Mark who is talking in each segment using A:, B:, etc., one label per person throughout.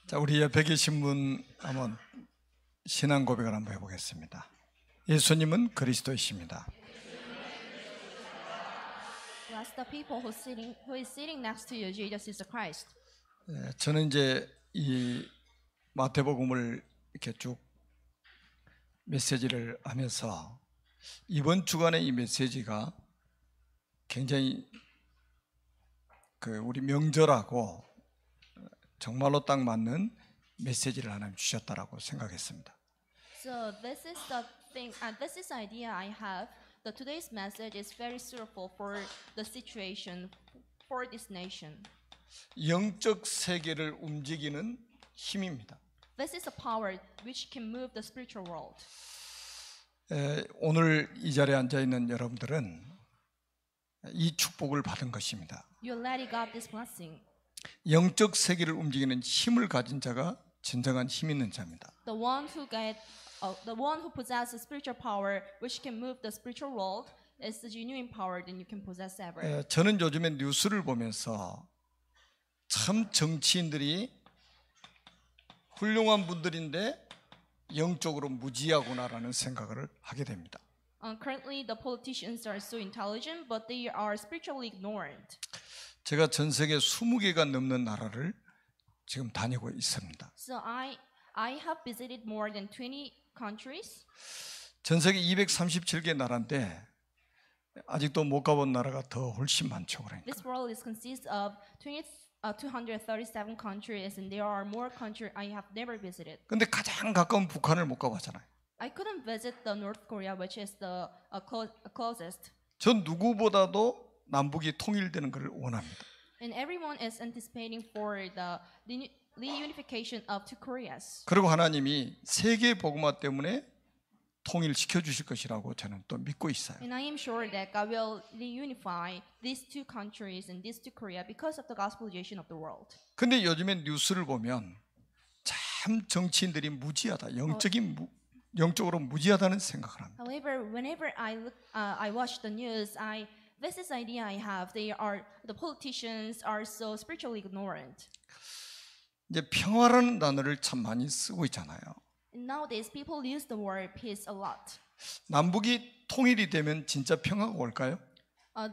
A: 자, 우리 옆에 계신 분 한번 신앙 고백을 한번 해보겠습니다. 예수님은 그리스도이십니다.
B: Bless the people who is sitting next to you. Jesus is the Christ.
A: 저는 이제 이 마태복음을 이렇게 쭉 메시지를 하면서 이번 주간의 이 메시지가 굉장히 우리 명절하고 정말로 딱 맞는 메시지를 하나님 주셨다라고 생각했습니다.
B: So this is the thing, and this is the idea I have. That today's message is very suitable for the situation for this nation.
A: 영적 세계를 움직이는 힘입니다.
B: This is a power which can move the spiritual world.
A: 오늘 이 자리에 앉아 있는 여러분들은 이 축복을 받은 것입니다.
B: You already got this blessing.
A: 영적 세계를 움직이는 힘을 가진 자가 진정한 힘 있는 자입니다.
B: The one who possesses spiritual power, which can move the spiritual world, is the genuine power that you can possess ever.
A: 저는 요즘에 뉴스를 보면서 참 정치인들이 훌륭한 분들인데 영적으로 무지하구나라는 생각을 하게 됩니다.
B: Currently, the politicians are so intelligent, but they are spiritually ignorant.
A: 제가 전 세계 20개가 넘는 나라를 지금 다니고 있습니다.
B: So I have visited more than 20 countries.
A: 전 세계 237개 나라인데 아직도 못 가본 나라가 더 훨씬 많죠. 그러니까.
B: This world is consists of 237 countries, and there are more countries I have never visited.
A: 근데 가장 가까운 북한을 못 가봤잖아요.
B: I couldn't visit the North Korea, which is the closest.
A: 전 누구보다도 남북이 통일되는 것을 원합니다.
B: And everyone is anticipating for the reunification of two Koreas.
A: 그리고 하나님이 세계 복음화 때문에 통일시켜 주실 것이라고 저는 또 믿고 있어요.
B: And I am sure that God will reunify these two countries and these two Korea because of the gospelization of the world.
A: 근데 요즘에 뉴스를 보면 참 정치인들이 무지하다. 영적으로 무지하다는 생각을 합니다.
B: However, whenever I watch the news, this is the idea I have. The politicians are so spiritually ignorant.
A: 이제 평화라는 단어를 참 많이 쓰고 있잖아요.
B: And nowadays, people use the word peace a lot.
A: 남북이 통일이 되면 진짜 평화가 올까요?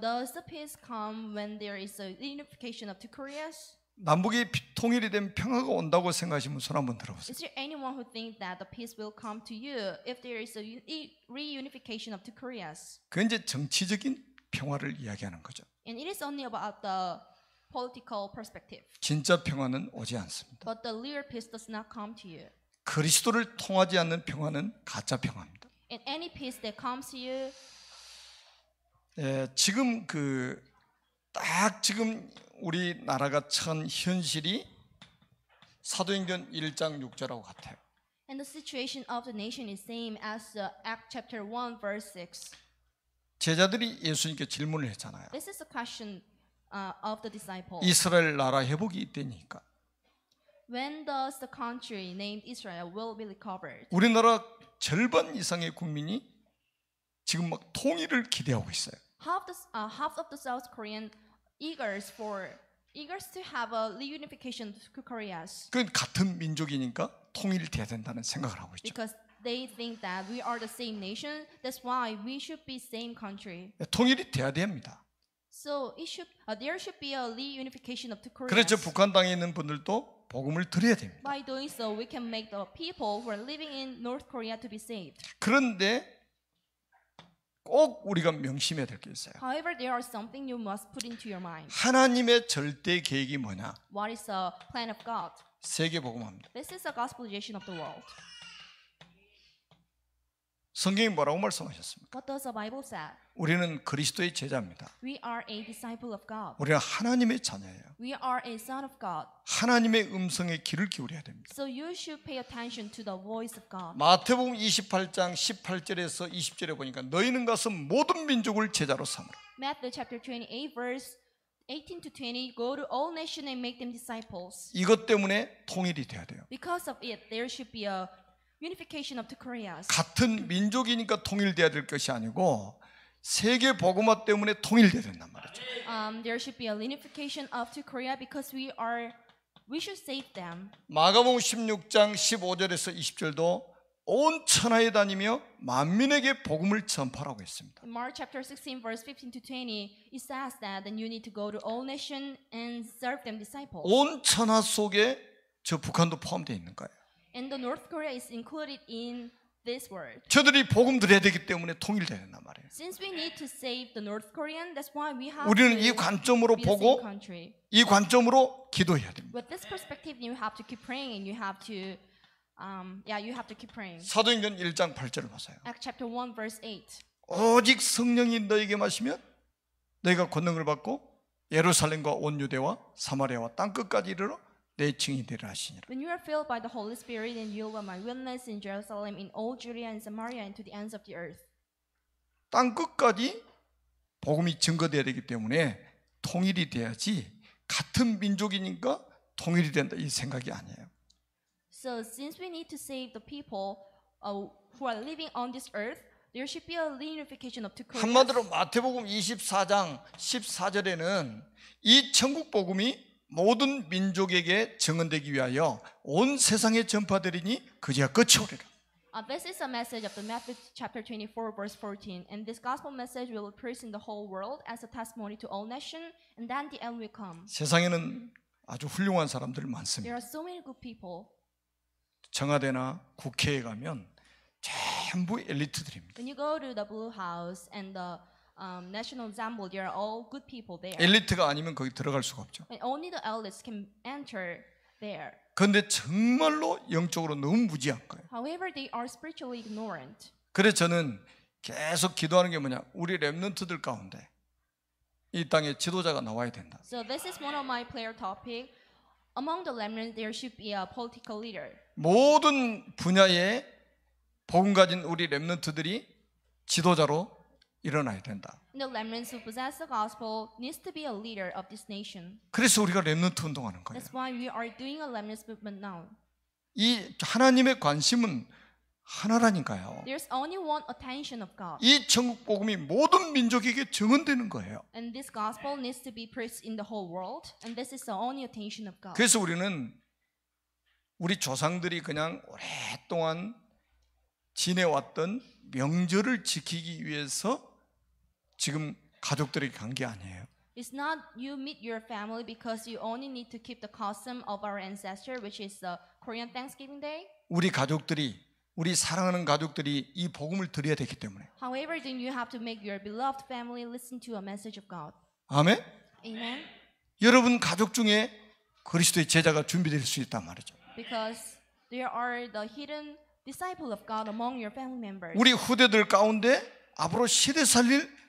B: Does the peace come when there is a reunification of two Koreas?
A: 남북이 통일이 되면 평화가 온다고 생각하시면 손 한번 들어보세요.
B: Is there anyone who thinks that the peace will come to you if there is a reunification of two Koreas?
A: 그건 이제 정치적인 평화를 이야기하는 거죠.
B: And it is only about the political perspective.
A: 진짜 평화는 오지 않습니다.
B: But the real peace does not come to you.
A: 그리스도를 통하지 않는 평화는 가짜 평화입니다.
B: And any peace that comes to you,
A: 지금 지금 우리나라가 처한 현실이 사도행전 1장 6절하고 같아요.
B: and the situation of the nation is same as Act chapter 1 verse 6.
A: 제자들이 예수님께 질문을 했잖아요.
B: This is a question of the disciples.
A: 이스라엘 나라 회복이 있다니까.
B: When does the country named Israel will be recovered?
A: 우리나라 절반 이상의 국민이 지금 막 통일을 기대하고 있어요.
B: Half of the South Korean eagers to have a reunification to Koreas.
A: 그건 같은 민족이니까 통일돼야 된다는 생각을 하고 있죠.
B: Because they think that we are the same nation. That's why we should be same country.
A: 통일이 돼야 됩니다.
B: So there should be a reunification of two Koreas.
A: 그래서 북한 땅에 있는 분들도 복음을 드려야 됩니다.
B: By doing so, we can make the people who are living in North Korea to be saved.
A: 그런데 꼭 우리가 명심해야 될 게 있어요.
B: However, there are something you must put into your mind.
A: 하나님의 절대 계획이 뭐냐?
B: What is the plan of God?
A: 세계 복음합니다.
B: This is the gospelization of the world.
A: 성경이 뭐라고 말씀하셨습니까?
B: What does the Bible say?
A: 우리는 그리스도의 제자입니다.
B: We are a disciple of God.
A: 우리는 하나님의 자녀예요.
B: We are a son of God.
A: 하나님의 음성에 귀를 기울여야 됩니다.
B: So you should pay attention to the voice of God.
A: 마태복음 28장 18절에서 20절에 보니까 너희는 가서 모든 민족을 제자로 삼으라.
B: Matthew chapter 28 verse 18 to 20 go to all nations and make them disciples.
A: 이것 때문에 통일이 돼야 돼요.
B: Because of it, there should be a unification of two Koreas.
A: 같은 민족이니까 통일돼야 될 것이 아니고 세계 복음화 때문에 통일돼야 된단 말이죠.
B: There should be a unification of two Korea because we are we should save them.
A: 마가복음 16장 15절에서 20절도 온 천하에 다니며 만민에게 복음을 전파라고 했습니다.
B: In Mark chapter 16, verse 15 to 20, it says that then you need to go to all nations and serve them disciples.
A: 온 천하 속에 저 북한도 포함되어 있는 거예요.
B: And the North Korea is included in this word.
A: 저들이 복음 드려야 되기 때문에 통일되는 말이에요.
B: Since we need to save the North Korean, that's why we have
A: 우리는
B: to
A: 이 관점으로
B: be the same
A: 보고
B: country.
A: 이 관점으로 기도해야 됩니다.
B: With this perspective, you have to keep praying and you have to, you have to keep praying.
A: 사도행전 1장 8절을 보세요.
B: Acts chapter 1, verse 8.
A: 오직 성령이 너에게 마시면 너희가 권능을 받고 예루살렘과 온 유대와 사마리아와 땅 끝까지 이르러 내 증인이 되리라 하시니라.
B: When you are filled by the Holy Spirit, and you will be my witness in Jerusalem, in all Judea and Samaria, and to the ends of the earth.
A: 땅 끝까지 복음이 증거되어야 되기 때문에 통일이 돼야지 같은 민족이니까 통일이 된다 이 생각이 아니에요.
B: So since we need to save the people who are living on this earth, there should be a reunification of two Koreas.
A: 한마디로 마태복음 24장 14절에는 이 천국 복음이 모든 민족에게 증언되기 위하여 온 세상에 전파되리니 그제야 끝이 오리라.
B: This is a message of the Matthew chapter 24, verse 14. And this gospel message will be preached in the whole world as a testimony to all nations, and then the end will come.
A: 세상에는 아주 훌륭한 사람들 많습니다.
B: There are so many good people.
A: 청와대나 국회에 가면 전부 엘리트들입니다.
B: When you go to the Blue House and the National Assembly, they are all good people there.
A: 엘리트가 아니면 거기 들어갈 수가 없죠.
B: And only the elites can enter there.
A: 그런데 정말로 영적으로 너무 무지한 거예요.
B: However, they are spiritually ignorant.
A: 그래서 저는 계속 기도하는 게 뭐냐, 우리 렘넌트들 가운데 이 땅에 지도자가 나와야 된다.
B: So this is one of my prayer topic. Among the remnants, there should be a political leader.
A: 모든 분야에 복음 가진 우리 렘넌트들이 지도자로 일어나야 된다.
B: The remnants who possess the gospel needs to be a leader of this nation.
A: 그래서 우리가 렘넌트 운동하는 거예요.
B: That's why we are doing a remnants movement now.
A: 이 하나님의 관심은 하나라니까요.
B: There's only one attention of God.
A: 이 천국 복음이 모든 민족에게 증언되는 거예요.
B: And this gospel needs to be preached in the whole world. And this is the only attention of God.
A: 그래서 우리는 우리 조상들이 그냥 오랫동안 지내왔던 명절을 지키기 위해서 지금 가족들에게 간 게 아니에요.
B: It's not you meet your family because you only need to keep the custom of our ancestor, which is the Korean Thanksgiving Day.
A: 우리 가족들이, 우리 사랑하는 가족들이 이 복음을 드려야 되기 때문에.
B: However, then you have to make your beloved family listen to a message of God.
A: 아멘.
B: Amen.
A: 여러분 가족 중에 그리스도의 제자가 준비될 수 있단 말이죠.
B: Because there are the hidden disciple of God among your family members.
A: 우리 후대들 가운데 앞으로 시대 살릴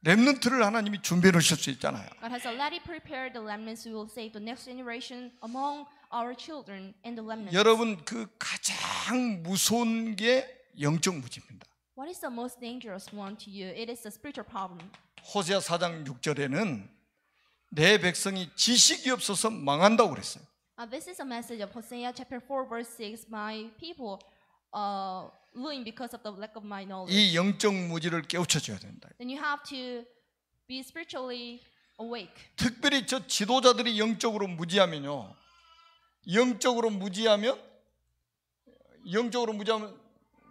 A: 렘넌트를 하나님이 준비해 놓으실 수 있잖아요.
B: God has already prepared the remnants who will save the next generation among our children and the remnants.
A: 여러분 그 가장 무서운 게 영적 무지입니다.
B: What is the most dangerous one to you? It is the spiritual problem.
A: 호세아 4장 6절에는 내 백성이 지식이 없어서 망한다고 그랬어요.
B: This is a message of Hosea chapter 4 verse 6. My people ruin because of the lack of my knowledge.
A: 이 영적 무지를 깨우쳐줘야 된다.
B: Then you have to be spiritually awake.
A: 특별히 저 지도자들이 영적으로 무지하면요. 영적으로 무지하면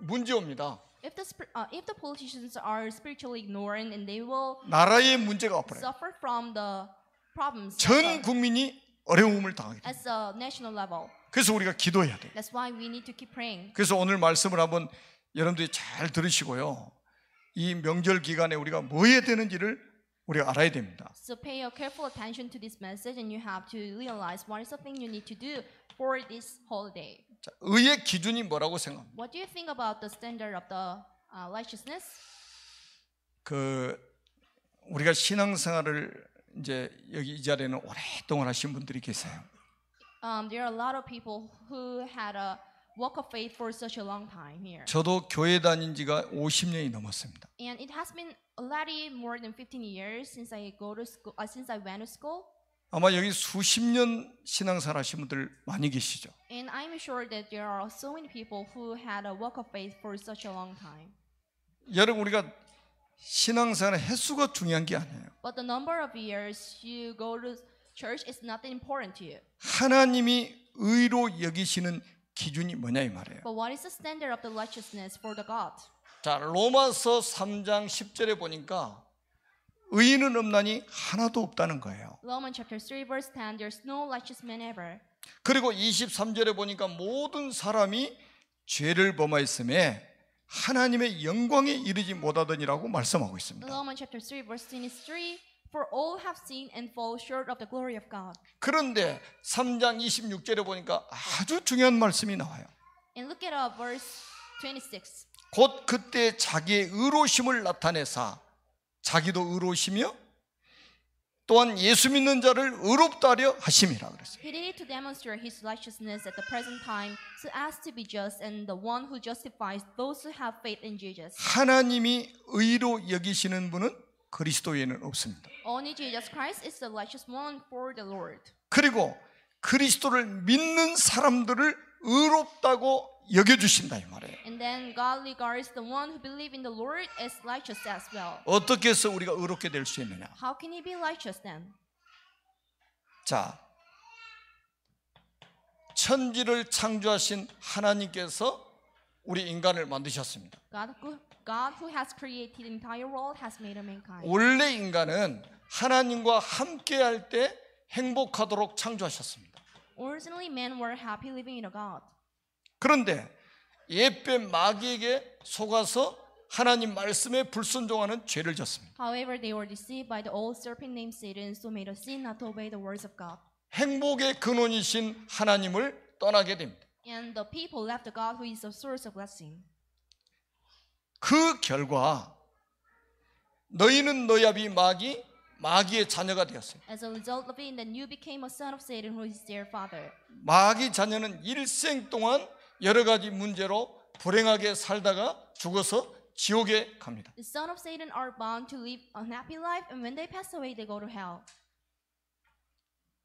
A: 문제 옵니다.
B: If the politicians are spiritually ignorant, and they will
A: 나라의 문제가 와버려요.
B: suffer from the problems
A: 전 국민이 어려움을 당하게 돼요.
B: as a national level.
A: 그래서 우리가 기도해야 돼요.
B: That's why we need to keep praying.
A: 그래서 오늘 말씀을 한번 여러분들이 잘 들으시고요. 이 명절 기간에 우리가 뭐 해야 되는지를 우리가 알아야 됩니다.
B: So pay a careful attention to this message, and you have to realize what is the thing you need to do for this holiday.
A: 자, 의의 기준이 뭐라고 생각합니까?
B: What do you think about the standard of the righteousness?
A: 우리가 신앙생활을 이제 여기 이 자리에는 오랫동안 하신 분들이 계세요.
B: There are a lot of people who had a walk of faith for such a long time here.
A: 저도 교회 다닌 지가 50년이 넘었습니다.
B: And it has been already more than 15 years since I since I went to school.
A: 아마 여기 수십 년 신앙생활 하신 분들 많이 계시죠.
B: And I'm sure that there are so many people who had a walk of faith for such a long time.
A: 여러분 우리가 신앙생활의 횟수가 중요한 게 아니에요.
B: But the number of years you go to church is nothing important to you.
A: 하나님이 의로 여기시는 기준이 뭐냐 이 말이에요.
B: But what is the standard of the righteousness for the God?
A: 자, 로마서 3장 10절에 보니까 의인은 없나니 하나도 없다는 거예요.
B: Romans chapter 3 verse 10, there's no righteous man ever.
A: 그리고 23절에 보니까 모든 사람이 죄를 범하였음에 하나님의 영광에 이르지 못하더니라고 말씀하고 있습니다.
B: Romans chapter 3 verse 23, for all have sinned and fall short of the glory of God.
A: 그런데 3장 26절에 보니까 아주 중요한 말씀이 나와요.
B: And look at verse 26.
A: 곧 그때 자기의 의로심을 나타내사 자기도 의로우시며 또한 예수 믿는 자를 의롭다 하려 하심이라 그랬어요.
B: He did it to demonstrate his righteousness at the present time, so as to be just and the one who justifies those who have faith in Jesus.
A: 하나님이 의로 여기시는 분은 그리스도 외에는 없습니다.
B: Only Jesus Christ is the righteous one for the Lord.
A: 그리고 그리스도를 믿는 사람들을 의롭다고 여겨주신다 이 말이에요.
B: And then God regards the one who believes in the Lord as righteous as well.
A: 어떻게 해서 우리가 의롭게 될 수 있느냐?
B: How can he be righteous then?
A: 자, 천지를 창조하신 하나님께서 우리 인간을 만드셨습니다.
B: God who has created the entire world has made a mankind.
A: 원래 인간은 하나님과 함께할 때 행복하도록 창조하셨습니다.
B: Originally, men were happy living in a God.
A: 그런데 옛뱀 마귀에게 속아서 하나님 말씀에 불순종하는 죄를 졌습니다.
B: However, they were deceived by the old serpent named Satan, so made a sin not to obey the words of God.
A: 행복의 근원이신 하나님을 떠나게 됩니다.
B: And the people left the God who is the source of blessing.
A: 그 결과 너희는 너희 아비 마귀의 자녀가 되었어요.
B: As a result of it, then you became a son of Satan, who is their father.
A: 마귀 자녀는 일생 동안 여러 가지 문제로 불행하게 살다가 죽어서 지옥에 갑니다.
B: The son of Satan are bound to live a happy life, and when they pass away, they go to hell.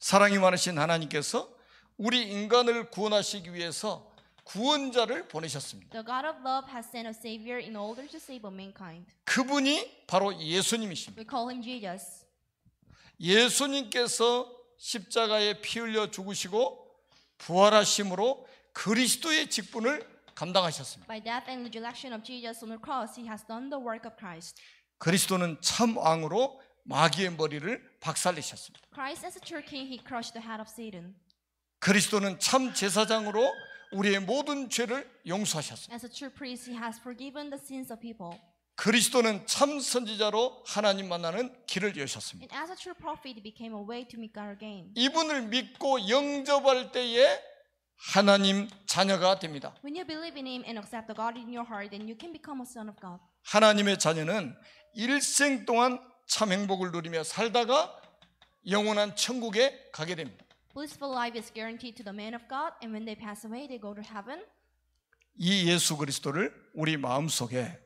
A: 사랑이 많으신 하나님께서 우리 인간을 구원하시기 위해서 구원자를 보내셨습니다.
B: The God of love has sent a savior in order to save mankind.
A: 그분이 바로 예수님이십니다.
B: We call him Jesus.
A: 예수님께서 십자가에 피 흘려 죽으시고 부활하심으로 그리스도의 직분을 감당하셨습니다.
B: By death and resurrection of Jesus on the cross, he has done the work of Christ.
A: 그리스도는 참 왕으로 마귀의 머리를 박살내셨습니다.
B: Christ as a true king, he crushed the head of Satan.
A: 그리스도는 참 제사장으로 우리의 모든 죄를 용서하셨습니다.
B: As a true priest, he has forgiven the sins of people.
A: 그리스도는 참 선지자로 하나님 만나는 길을 여셨습니다.
B: And as a true prophet, he became a way to meet God again.
A: 이분을 믿고 영접할 때에 하나님 자녀가 됩니다.
B: When you believe in him and accept the God in your heart, then you can become a son of God.
A: 하나님의 자녀는 일생 동안 참 행복을 누리며 살다가 영원한 천국에 가게 됩니다.
B: Blissful life is guaranteed to the man of God, and when they pass away, they go to heaven.
A: 이 예수 그리스도를 우리 마음속에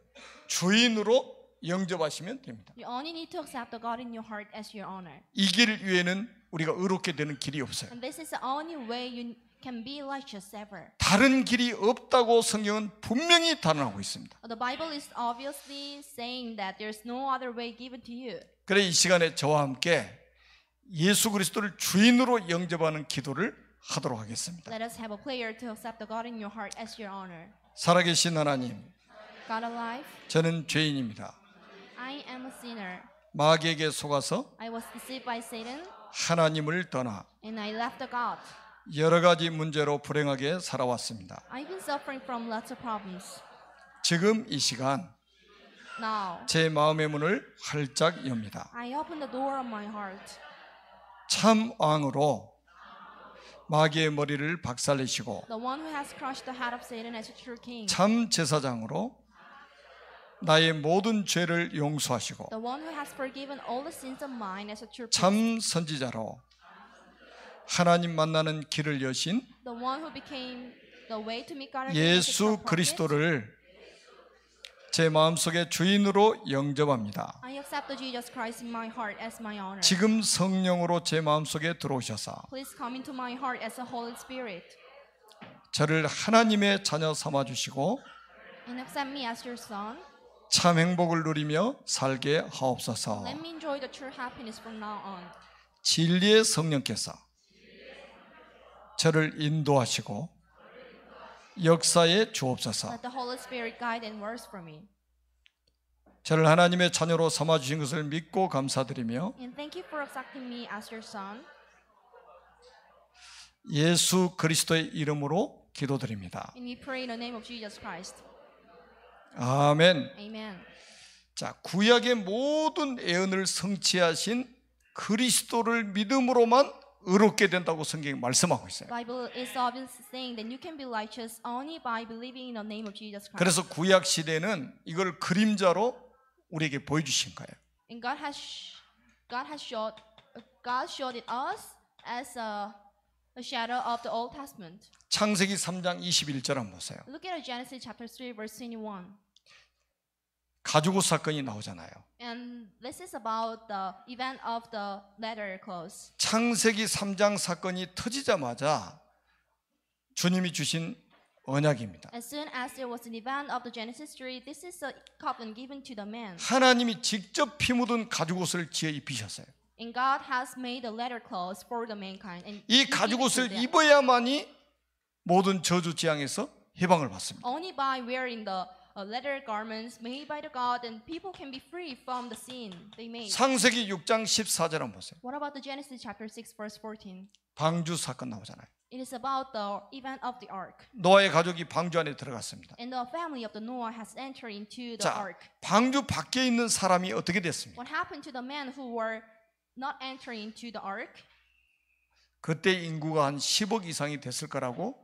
A: 주인으로 영접하시면 됩니다.
B: You only need to accept the God in your heart as your honor.
A: 이 길 위에는 우리가 의롭게 되는 길이 없어요.
B: And this is the only way you can be righteous ever.
A: 다른 길이 없다고 성경은 분명히 단언하고 있습니다.
B: The Bible is obviously saying that there's no other way given to you.
A: 그래 이 시간에 저와 함께 예수 그리스도를 주인으로 영접하는 기도를 하도록 하겠습니다.
B: Let us have a prayer to accept the God in your heart as your honor.
A: 살아계신 하나님,
B: God alive,
A: 저는 죄인입니다.
B: I am a sinner.
A: 마귀에게 속아서
B: I was deceived by Satan,
A: 하나님을 떠나
B: and I left the God.
A: 여러 가지 문제로 불행하게 살아왔습니다.
B: I've been suffering from lots of problems.
A: 지금 이 시간
B: Now,
A: 제 마음의 문을 활짝 엽니다.
B: I open the door of my heart.
A: 참 왕으로 마귀의 머리를 박살내시고
B: The one who has crushed the head of Satan as a true king.
A: 참 제사장으로 나의 모든 죄를 용서하시고
B: The one who has forgiven all the sins of mine as a true priest.
A: 참 선지자로 하나님 만나는 길을 여신
B: The one who became the way to meet God again as a true
A: 예수
B: prophet.
A: 그리스도를 제 마음속에 주인으로 영접합니다.
B: I accept the Jesus Christ in my heart as my honor.
A: 지금 성령으로 제 마음속에 들어오셔서
B: Please come into my heart as a Holy Spirit
A: 저를 하나님의 자녀 삼아 주시고
B: and accept me as your son.
A: 참 행복을 누리며 살게 하옵소서.
B: Let me enjoy the true happiness from now on.
A: 진리의 성령께서 저를 인도하시고 역사에 주옵소서.
B: Let the Holy Spirit guide and work for me.
A: 저를 하나님의 자녀로 삼아주신 것을 믿고 감사드리며
B: And thank you for accepting me as your son.
A: 예수 그리스도의 이름으로 기도드립니다.
B: And we pray in the name of Jesus Christ.
A: 아멘.
B: Amen.
A: 자, 구약의 모든 예언을 성취하신 그리스도를 믿음으로만 의롭게 된다고 성경이 말씀하고 있어요.
B: Bible is obviously saying that you can be righteous only by believing in the name of Jesus Christ.
A: 그래서 구약 시대는 이걸 그림자로 우리에게 보여주신 거예요.
B: And God showed it us as a shadow of the Old Testament.
A: 창세기 3장 21절 한번 보세요.
B: Look at Genesis chapter 3 verse 21.
A: 가죽옷 사건이 나오잖아요.
B: And this is about the event of the leather clothes.
A: 창세기 3장 사건이 터지자마자 주님이 주신 언약입니다.
B: As soon as there was an event of the Genesis 3, this is a covenant given to the man.
A: 하나님이 직접 피 묻은 가죽옷을 지어 입히셨어요.
B: And God has made the leather clothes for the mankind. And
A: 이
B: He gave it to
A: 가죽옷을
B: them.
A: 입어야만이 모든 저주 재앙에서 해방을 받습니다.
B: Only by wearing the leather garments made by the God, and people can be free from the sin they made.
A: 창세기 6장 14절 한번 보세요.
B: What about the Genesis chapter 6 verse 14?
A: 방주 사건 나오잖아요.
B: It is about the event of the ark.
A: 노아의 가족이 방주 안에 들어갔습니다.
B: And the family of the Noah has entered into the
A: 자,
B: ark.
A: 방주 밖에 있는 사람이 어떻게 됐습니까?
B: What happened to the men who were not entering into the ark?
A: 그때 인구가 한 10억 이상이 됐을 거라고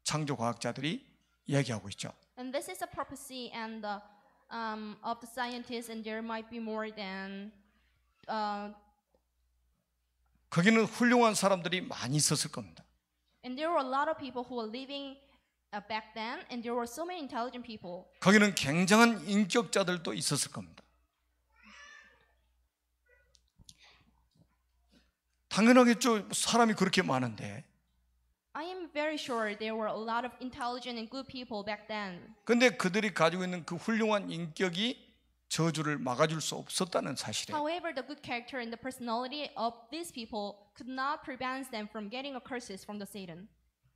A: 창조 과학자들이 이야기하고 있죠.
B: And this is a prophecy and of the scientists, and there might be more than
A: 거기는 훌륭한 사람들이 많이 있었을 겁니다.
B: and there were a lot of people who were living back then, and there were so many intelligent people.
A: 거기는 굉장한 인격자들도 있었을 겁니다. 당연하겠죠. 사람이 그렇게 많은데.
B: I am very sure there were a lot of intelligent and good people back then.
A: 근데 그들이 가지고 있는 그 훌륭한 인격이 저주를 막아줄 수 없었다는 사실이에요.
B: However, the good character and the personality of these people could not prevent them from getting a curses from the Satan.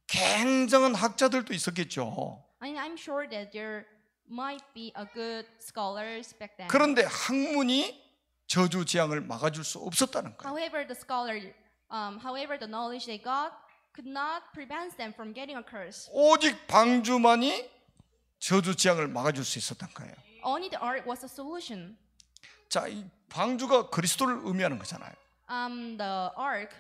A: 굉장한 학자들도 있었겠죠.
B: I mean, I'm sure that there might be a good scholars back then.
A: 그런데 학문이 저주 재앙을 막아줄 수 없었다는 거예요.
B: However, the knowledge they got could not prevent them from getting a curse.
A: 오직 방주만이 저주 재앙을 막아줄 수 있었던 거예요.
B: Only the ark was a solution.
A: 자, 이 방주가 그리스도를 의미하는 거잖아요.
B: The ark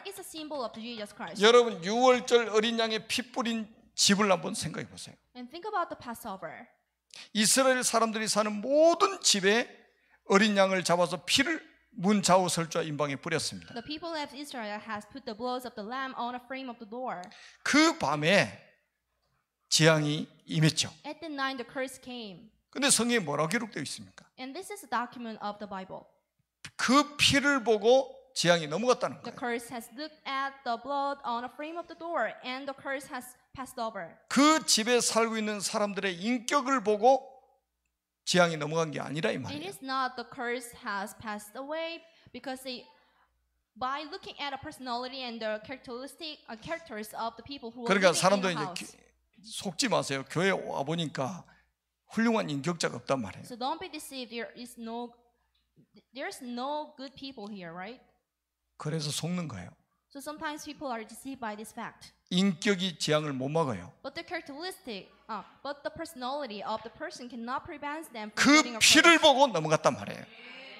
B: is a symbol of Jesus Christ.
A: 여러분 6월절 어린 양의 피 뿌린 집을 한번 생각해 보세요.
B: And think about the Passover.
A: 이스라엘 사람들이 사는 모든 집에 어린 양을 잡아서 피를 문 좌우 설주와 임방에 뿌렸습니다.
B: The people of Israel has put the blood of the lamb on a frame of the door.
A: 그 밤에 재앙이 임했죠.
B: At the night, the curse came.
A: 근데 성경에 뭐라고 기록되어 있습니까?
B: And this is a document of the Bible.
A: 그 피를 보고 재앙이 넘어갔다는
B: The
A: 거예요.
B: curse has looked at the blood on a frame of the door, and the curse has passed over.
A: 그 집에 살고 있는 사람들의 인격을 보고 재앙이 넘어간 게 아니라 이
B: It
A: 말이에요.
B: is not the curse has passed away because by looking at a personality and the characters of the people who are
A: 그러니까
B: living in
A: 사람들
B: the
A: 이제
B: house.
A: 속지 마세요. 교회 와 보니까 훌륭한 인격자가 없단 말이에요.
B: So don't be deceived. There's no good people here, right?
A: 그래서 속는 거예요.
B: So sometimes people are deceived by this fact.
A: 인격이 재앙을 못 막아요.
B: But the personality of the person cannot prevent them from
A: 그
B: getting a
A: 피를
B: curse.
A: 보고 넘어갔단 말이에요.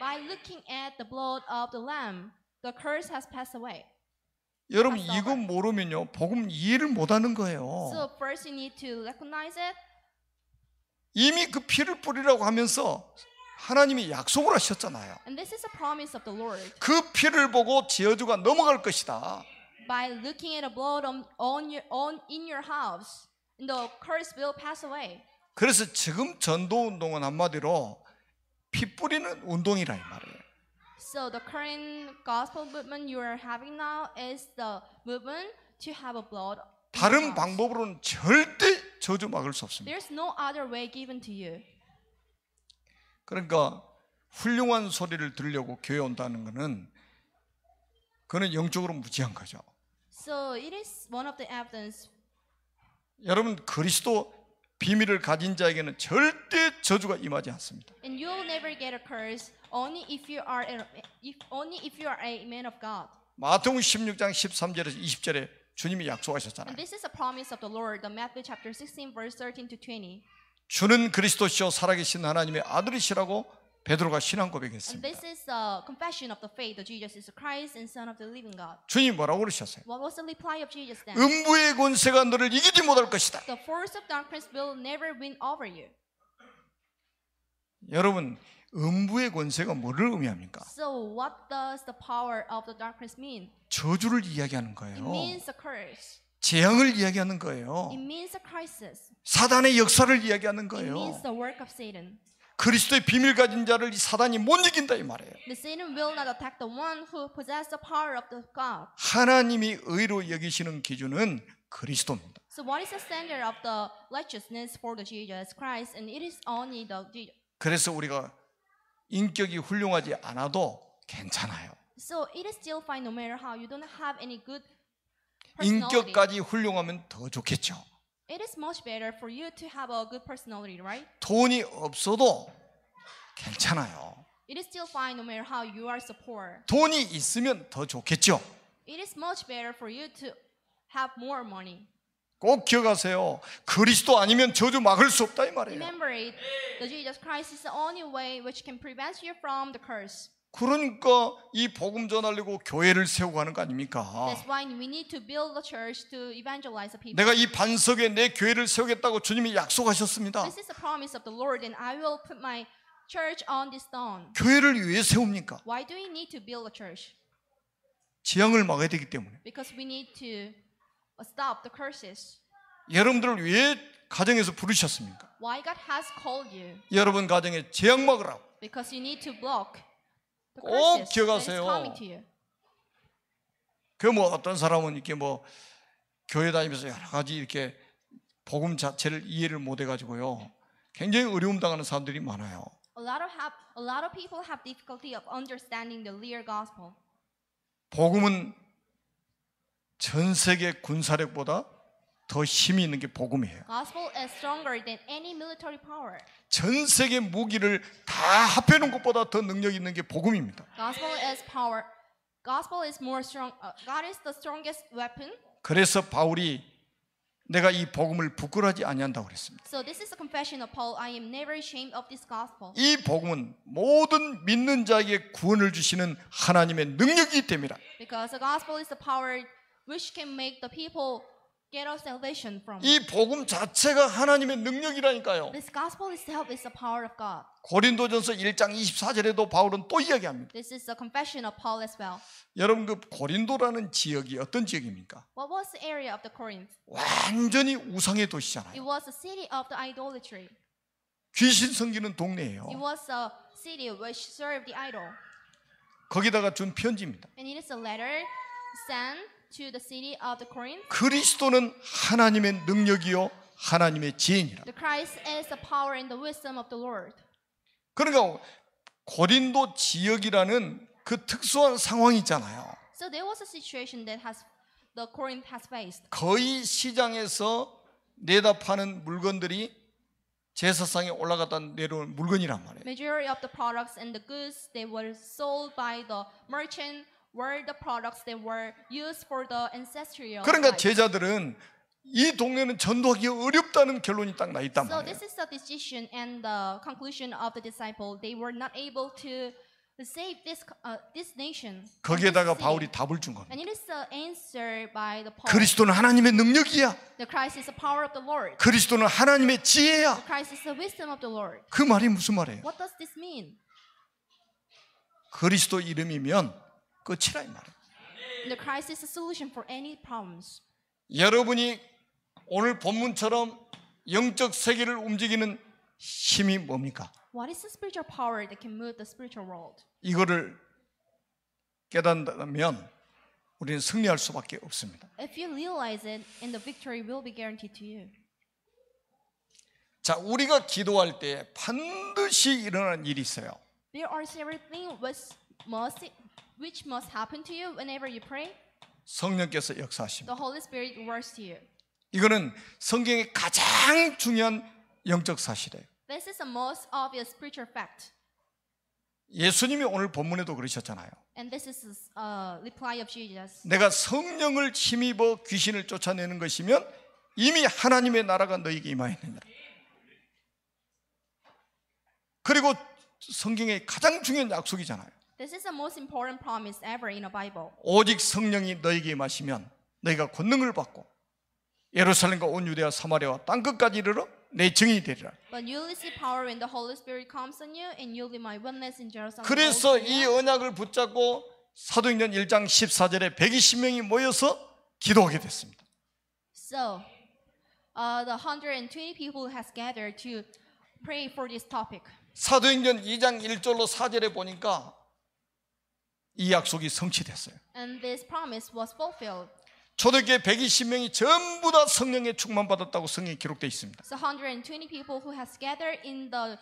B: By looking at the blood of the lamb, the curse has passed away.
A: 여러분
B: Passover.
A: 이거 모르면요 복음 이해를 못하는 거예요.
B: So first you need to recognize it.
A: 이미 그 피를 뿌리라고 하면서 하나님이 약속을 하셨잖아요.
B: And this is a promise of the Lord.
A: 그 피를 보고 저주가 넘어갈 것이다.
B: By looking at the blood in your house, the curse will pass away.
A: 그래서 지금 전도 운동은 한마디로 피 뿌리는 운동이라 이 말이에요.
B: So the current gospel movement you are having now is the movement to have a blood. in your
A: 다른
B: house.
A: 방법으로는 절대 저주 막을 수 없습니다.
B: There's no other way given to you.
A: 그러니까 훌륭한 소리를 들으려고 교회 온다는 것은 그는 영적으로 무지한 거죠.
B: So it is one of the evidence.
A: 여러분, 그리스도 비밀을 가진 자에게는 절대 저주가 임하지 않습니다.
B: And you'll never get a curse only if you are a man of God.
A: 마태복음 16장 13절에서 20절에 주님이
B: And
A: 약속하셨잖아요.
B: this is a promise of the Lord, the Matthew chapter 16 verse 13 to 20.
A: 주는 그리스도시요 살아계신 하나님의 아들이시라고 베드로가 신앙
B: And
A: 고백했습니다.
B: this is a confession of the faith that Jesus is Christ and Son of the living God.
A: 주님이 뭐라고 그러셨어요?
B: What was the reply of Jesus then?
A: 음부의 권세가 너를 이기지 못할 것이다.
B: The force of darkness will never win over you.
A: 여러분, 음부의 권세가 뭐를 의미합니까?
B: So what does the power of the darkness mean?
A: 저주를 이야기하는
B: It
A: 거예요.
B: means a curse.
A: 재앙을 이야기하는 거예요.
B: It means a crisis.
A: 사단의 역사를 이야기하는
B: It
A: 거예요.
B: means the work of Satan.
A: 그리스도의 비밀 가진 자를 이 사단이 못 이긴다 이 말이에요.
B: The Satan will not attack the one who possesses the power of the God.
A: 하나님이 의로 여기시는 기준은 그리스도입니다.
B: So what is the standard of the righteousness for the Jesus Christ? And it is only the Jesus.
A: 그래서 우리가 인격이 훌륭하지 않아도 괜찮아요.
B: So it is still fine no matter how you don't have any good personality.
A: 인격까지 훌륭하면 더 좋겠죠.
B: It is much better for you to have a good personality, right?
A: 돈이 없어도 괜찮아요.
B: It is still fine no matter how you are so poor.
A: 돈이 있으면 더 좋겠죠.
B: It is much better for you to have more money.
A: 꼭 기억하세요. 그리스도 아니면 저주 막을 수 없다 이 말이에요.
B: Remember it, the Jesus Christ is the only way which can prevent you from the curse.
A: 그러니까 이 복음 전하려고 교회를 세우고 하는 거 아닙니까?
B: That's why we need to build the church to evangelize the people.
A: 내가 이 반석에 내 교회를 세우겠다고 주님이 약속하셨습니다.
B: This is a promise of the Lord, and I will put my church on this stone.
A: 교회를 왜 세웁니까?
B: Why do we need to build a church?
A: 재앙을 막아야 되기 때문에.
B: Because we need to stop the curses.
A: 여러분들을 왜 가정에서 부르셨습니까?
B: Why God has called you?
A: 여러분 가정에 재앙 막으라고.
B: Because you need to block the
A: 꼭
B: curses that is
A: 기억하세요.
B: coming to you.
A: 그 뭐 어떤 사람은 이렇게 뭐 교회 다니면서 여러 가지 이렇게 복음 자체를 이해를 못 해가지고요. 굉장히 어려움 당하는 사람들이 많아요.
B: A lot of people have difficulty of understanding the real gospel.
A: 복음은 전 세계 군사력보다 더 힘이 있는 게 복음이에요.
B: Gospel is stronger than any military power.
A: 전 세계 무기를 다 합해놓은 것보다 더 능력 있는 게 복음입니다.
B: Gospel is power. Gospel is more strong. God is the strongest weapon.
A: 그래서 바울이 내가 이 복음을 부끄러워하지 아니한다고 그랬습니다.
B: So this is a confession of Paul. I am never ashamed of this gospel.
A: 이 복음은 모든 믿는 자에게 구원을 주시는 하나님의 능력이기 때문이다.
B: Because the gospel is the power which can make the people get our salvation from.
A: 이 복음 자체가 하나님의 능력이라니까요.
B: This gospel itself is the power of God.
A: 고린도전서 1장 24절에도 바울은 또 이야기합니다.
B: This is a confession of Paul as well.
A: 여러분 그 고린도라는 지역이 어떤 지역입니까?
B: What was the area of the Corinth?
A: 완전히 우상의 도시잖아요.
B: It was a city of the idolatry.
A: 귀신 섬기는 동네예요.
B: It was a city which served the idol.
A: 거기다가 준 편지입니다.
B: And it is a letter sent to the city of the Corinth.
A: 그리스도는 하나님의 능력이요 하나님의 지혜니라.
B: The Christ is the power and the wisdom of the Lord.
A: 그러니까 고린도 지역이라는 그 특수한 상황이 있잖아요.
B: So there was a situation that the Corinth has faced.
A: 거의 시장에서 내다 파는 물건들이 제사상에 올라갔다 내려온 물건이란 말이에요.
B: Majority of the products and the goods they were sold by the merchant were the products that were used for the ancestral.
A: 그러니까
B: rites.
A: 제자들은 이 동네는 전도하기 어렵다는 결론이 딱 나 있단
B: So
A: 말이에요.
B: this is the decision and the conclusion of the disciple. They were not able to save this nation.
A: 거기에다가
B: this city.
A: 바울이 답을 준 겁니다.
B: And it is the answer by the Paul.
A: 그리스도는 하나님의 능력이야.
B: The Christ is the power of the Lord.
A: 그리스도는 하나님의 지혜야.
B: The Christ is the wisdom of the Lord.
A: 그 말이 무슨 말이에요?
B: What does this mean?
A: 그리스도 이름이면 끝이라 이 말이에요.
B: The Christ is the solution for any problems.
A: 여러분이 오늘 본문처럼 영적 세계를 움직이는 힘이 뭡니까?
B: What is the spiritual power that can move the spiritual world?
A: 이거를 깨닫는다면 우리는 승리할 수밖에 없습니다.
B: If you realize it, and the victory will be guaranteed to you.
A: 자, 우리가 기도할 때 반드시 일어나는 일이 있어요.
B: There are several things which must happen to you whenever you pray.
A: 성령께서 역사하십니다.
B: The Holy Spirit works to you.
A: 이거는 성경의 가장 중요한 영적 사실이에요.
B: This is the most obvious spiritual fact.
A: 예수님이 오늘 본문에도 그러셨잖아요.
B: And this is reply of Jesus.
A: 내가 성령을 힘입어 귀신을 쫓아내는 것이면 이미 하나님의 나라가 너에게 임하였느니라. 그리고 성경의 가장 중요한 약속이잖아요.
B: This is the most important promise ever in the Bible.
A: 오직 성령이 너에게 임하시면 너희가 권능을 받고 예루살렘과 온 유대와 사마리아와 땅끝까지 이르러 내 증인이 되리라.
B: But you will receive power when the Holy Spirit comes on you, and you'll be my witness in Jerusalem.
A: 그래서 이 언약을 붙잡고 사도행전 1장 14절에 120명이 모여서 기도하게 됐습니다.
B: So, the 120 people has gathered to pray for this topic.
A: 사도행전 2장 1절로 4절에 보니까 이 약속이 성취됐어요.
B: And this promise was fulfilled.
A: 초대교회 120명이 전부 다 성령의 충만받았다고 성경에 기록되어 있습니다.
B: So 120 people who has gathered in the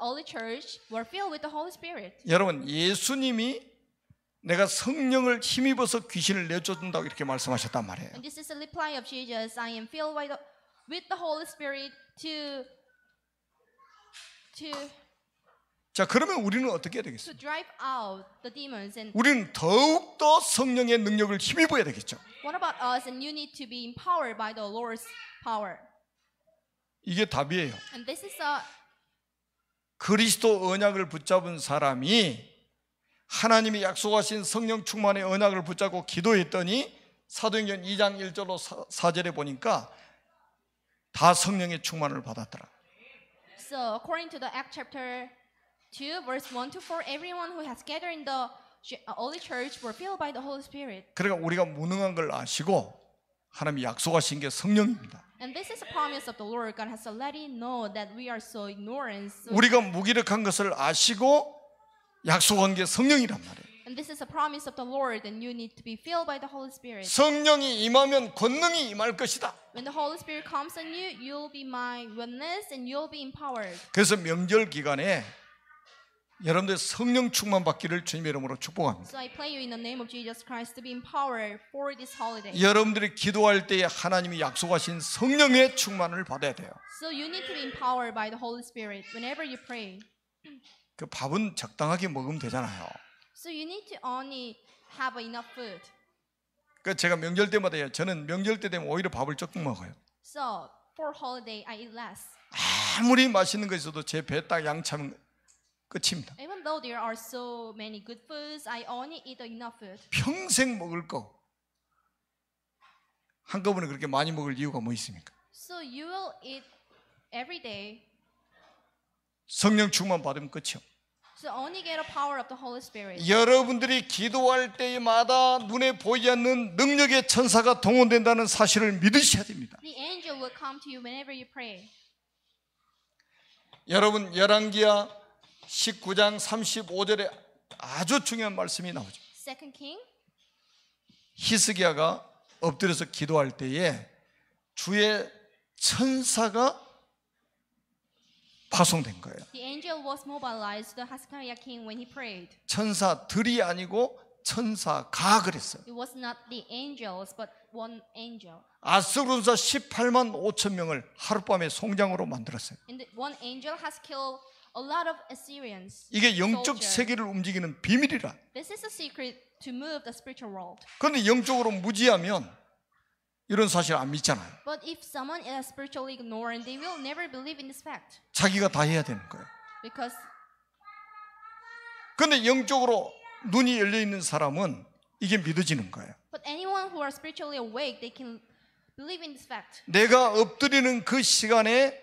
B: early church were filled with the Holy Spirit.
A: 여러분, 예수님이 내가 성령을 힘입어서 귀신을 내쫓는다고 이렇게 말씀하셨단 말이에요.
B: And this is a reply of Jesus. I am filled with the Holy Spirit to
A: 자, 그러면 우리는 어떻게 해야 되겠어요?
B: drive out the demons. And
A: 우리는 더욱더 성령의 능력을 힘입어야 되겠죠.
B: what about us? And you need to be empowered by the Lord's power.
A: 이게 답이에요.
B: And this is
A: 그리스도 언약을 붙잡은 사람이 하나님이 약속하신 성령 충만의 언약을 붙잡고 기도했더니 사도행전 2장 1절로 4절에 보니까 다 성령의 충만을 받았더라.
B: So according to the Act chapter 2 verse 1 to 4, everyone who has gathered in the early church were filled by the Holy Spirit.
A: 그러니까 우리가 무능한 걸 아시고 하나님이 약속하신 게 성령입니다.
B: And this is a promise of the Lord. God has to let you know that we are so ignorant. So
A: 우리가 무기력한 것을 아시고 약속한 게 성령이란 말이에요.
B: and this is a promise of the Lord, and you need to be filled by the Holy Spirit.
A: 성령이 임하면 권능이 임할 것이다.
B: When the Holy Spirit comes on you, you'll be my witness and you'll be empowered.
A: 그래서 명절 기간에 여러분들 성령 충만 받기를 주님의 이름으로 축복합니다.
B: So I pray you in the name of Jesus Christ to be empowered for this holiday.
A: 여러분들이 기도할 때에 하나님이 약속하신 성령의 충만을 받아야 돼요.
B: So you need to be empowered by the Holy Spirit whenever you pray.
A: 그 밥은 적당하게 먹으면 되잖아요.
B: So you need to only have enough food.
A: 그 제가 명절 때마다 해요. 저는 명절 때 되면 오히려 밥을 조금 먹어요.
B: So for holiday, I eat less.
A: 아무리 맛있는 거 있어도 제 배 딱 양 차면 끝입니다.
B: Even though there are so many good foods, I only eat enough food.
A: 평생 먹을 거 한꺼번에 그렇게 많이 먹을 이유가 뭐 있습니까?
B: So you will eat every day.
A: 성령 충만 받으면 끝이요.
B: So only get a power of the Holy Spirit.
A: 여러분들이 기도할 때마다 눈에 보이지 않는 능력의 천사가 동원된다는 사실을 믿으셔야 됩니다.
B: The angel will come to you whenever you pray.
A: 여러분 열왕기야 19장 35절에 아주 중요한 말씀이 나오죠.
B: Second King,
A: 히스기야가 엎드려서 기도할 때에 주의 천사가 파송된 거예요.
B: the angel was mobilized to the Hezekiah king when he prayed.
A: 천사들이 아니고 천사가 그랬어요.
B: It was not the angels, but one angel.
A: 아스르 군사 18만 5천 명을 하룻밤에 송장으로 만들었어요.
B: And the one angel has killed a lot of Assyrians.
A: 이게 영적
B: soldiers.
A: 세계를 움직이는 비밀이라.
B: This is a secret to move the spiritual world.
A: 그런데 영적으로 무지하면 이런 사실 안 믿잖아요.
B: But if someone is spiritually ignorant, they will never believe in this fact.
A: 자기가 다 해야 되는 거예요.
B: Because
A: 그런데 영적으로 눈이 열려 있는 사람은 이게 믿어지는 거예요.
B: but anyone who are spiritually awake, they can believe in this fact.
A: 내가 엎드리는 그 시간에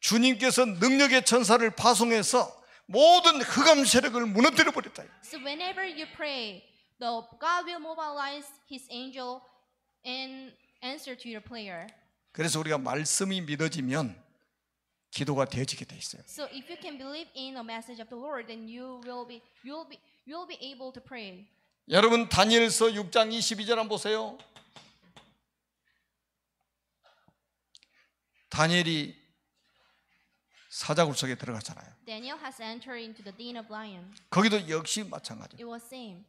A: 주님께서 능력의 천사를 파송해서 모든 흑암 세력을 무너뜨려 버렸다.
B: So whenever you pray, God will mobilize His angel and answer to your prayer.
A: 그래서 우리가 말씀이 믿어지면 기도가 되어지게 돼 있어요.
B: So if you can believe in the message of the Lord, then you will be able to pray.
A: 여러분 다니엘서 6장 22절 한번 보세요. 다니엘이 사자굴 속에 들어갔잖아요.
B: Daniel has entered into the den of lion.
A: 거기도 역시 마찬가지.
B: It was same.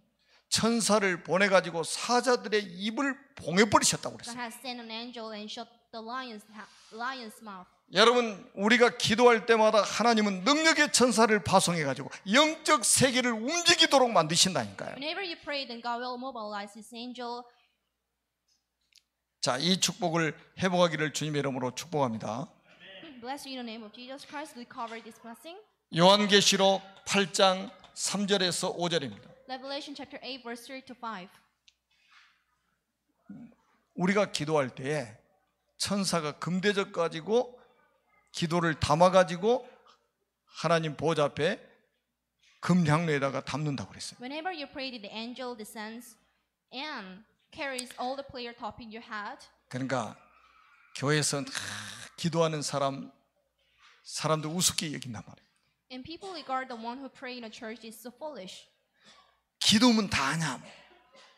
A: 천사를 보내가지고 사자들의 입을 봉해버리셨다고
B: God
A: 그랬어요.
B: has sent an angel and shut the lion's mouth.
A: 여러분, 우리가 기도할 때마다 하나님은 능력의 천사를 파송해가지고 영적 세계를 움직이도록 만드신다니까요.
B: Whenever you pray, then God will mobilize His angel.
A: 자, 이 축복을 회복하기를 주님의 이름으로 축복합니다.
B: Bless you in the name of Jesus Christ. We cover this blessing.
A: 요한계시록 8장 3절에서 5절입니다.
B: Revelation chapter 8, verse 3 to 5.
A: 우리가 기도할 때에 천사가 금대접 가지고 기도를 담아가지고 하나님 보좌 앞에 금향로에다가 담는다고 그랬어요.
B: Whenever you pray, the angel descends and carries all the prayer topic you had.
A: 그러니까 교회에서 기도하는 사람들 우습게 여긴단 말이에요.
B: And people regard the one who pray in a church is so foolish.
A: 기도면 다 하냐?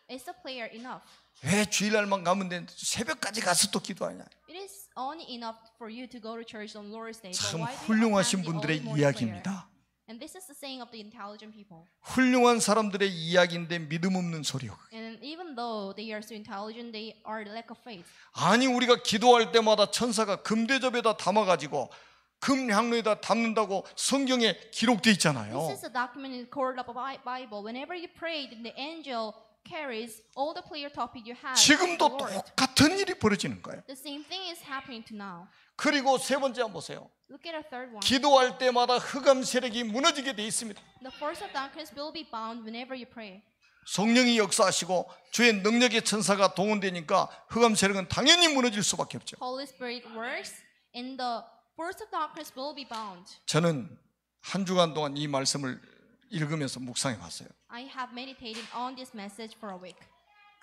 B: Is the prayer enough?
A: 왜 주일날만 가면 되는데 새벽까지 가서 또 기도하냐?
B: It is only enough for you to go to church on Lord's Day. But
A: 참
B: why do you
A: 훌륭하신
B: have the
A: 분들의
B: early morning prayer?
A: 이야기입니다.
B: And this is the saying of the intelligent people.
A: 훌륭한 사람들의 이야기인데 믿음 없는 소리요.
B: And even though they are so intelligent, they are lack of faith.
A: 아니, 우리가 기도할 때마다 천사가 금대접에다 담아가지고 금향로에다 담는다고 성경에 기록되어 있잖아요.
B: This is a document in the cord of the Bible. Whenever you pray, then the angel carries all the prayer topic you have.
A: 지금도 똑같은 일이 벌어지는 거예요.
B: The same thing is happening to now.
A: 그리고 세 번째 한번 보세요.
B: Look at the third one.
A: 기도할 때마다 흑암 세력이 무너지게 돼 있습니다.
B: The force of darkness will be bound whenever you pray.
A: 성령이 역사하시고 주의 능력의 천사가 동원되니까 흑암 세력은 당연히 무너질 수밖에 없죠.
B: Holy Spirit works, and the force of darkness will be bound.
A: 저는 한 주간 동안 이 말씀을 읽으면서 묵상해 봤어요.
B: I have meditated on this message for a week,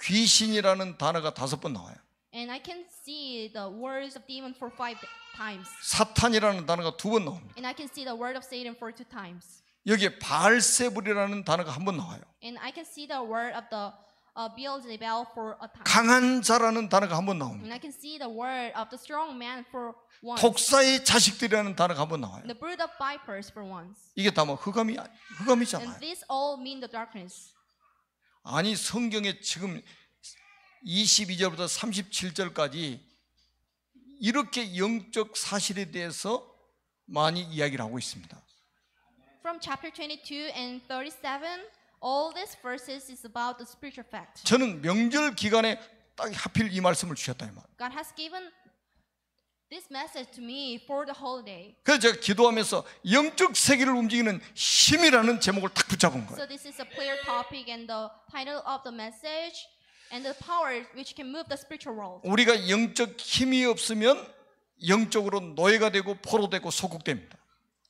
A: 귀신이라는 단어가 5번 나와요.
B: and I can see the words of demon for 5 times,
A: 사탄이라는 단어가 2번 나옵니다.
B: and I can see the word of Satan for 2 times,
A: 여기에 바알세불이라는 단어가 1번 나와요.
B: and I can see the word of the Beelzebub for a time,
A: 강한 자라는 단어가 1번 나옵니다.
B: and I can see the word of the strong man for once,
A: 독사의 자식들이라는 단어가 1번 나와요.
B: and the brood of vipers for once.
A: 이게 다 뭐 흑암이잖아요.
B: And this all mean the darkness.
A: 아니, 성경에 지금 22절부터 37절까지 이렇게 영적 사실에 대해서 많이 이야기를 하고 있습니다.
B: From chapter 22 and 37, all these verses is about the spiritual fact.
A: 저는 명절 기간에 딱 하필 이 말씀을 주셨다 이 말.
B: God has given this message to me for the holiday.
A: 그래서 제가 기도하면서 영적 세계를 움직이는 힘이라는 제목을 딱 붙잡은 거예요.
B: So this is a clear topic, and the title of the message and the power which can move the spiritual world.
A: 우리가 영적 힘이 없으면 영적으로 노예가 되고 포로되고 소국됩니다.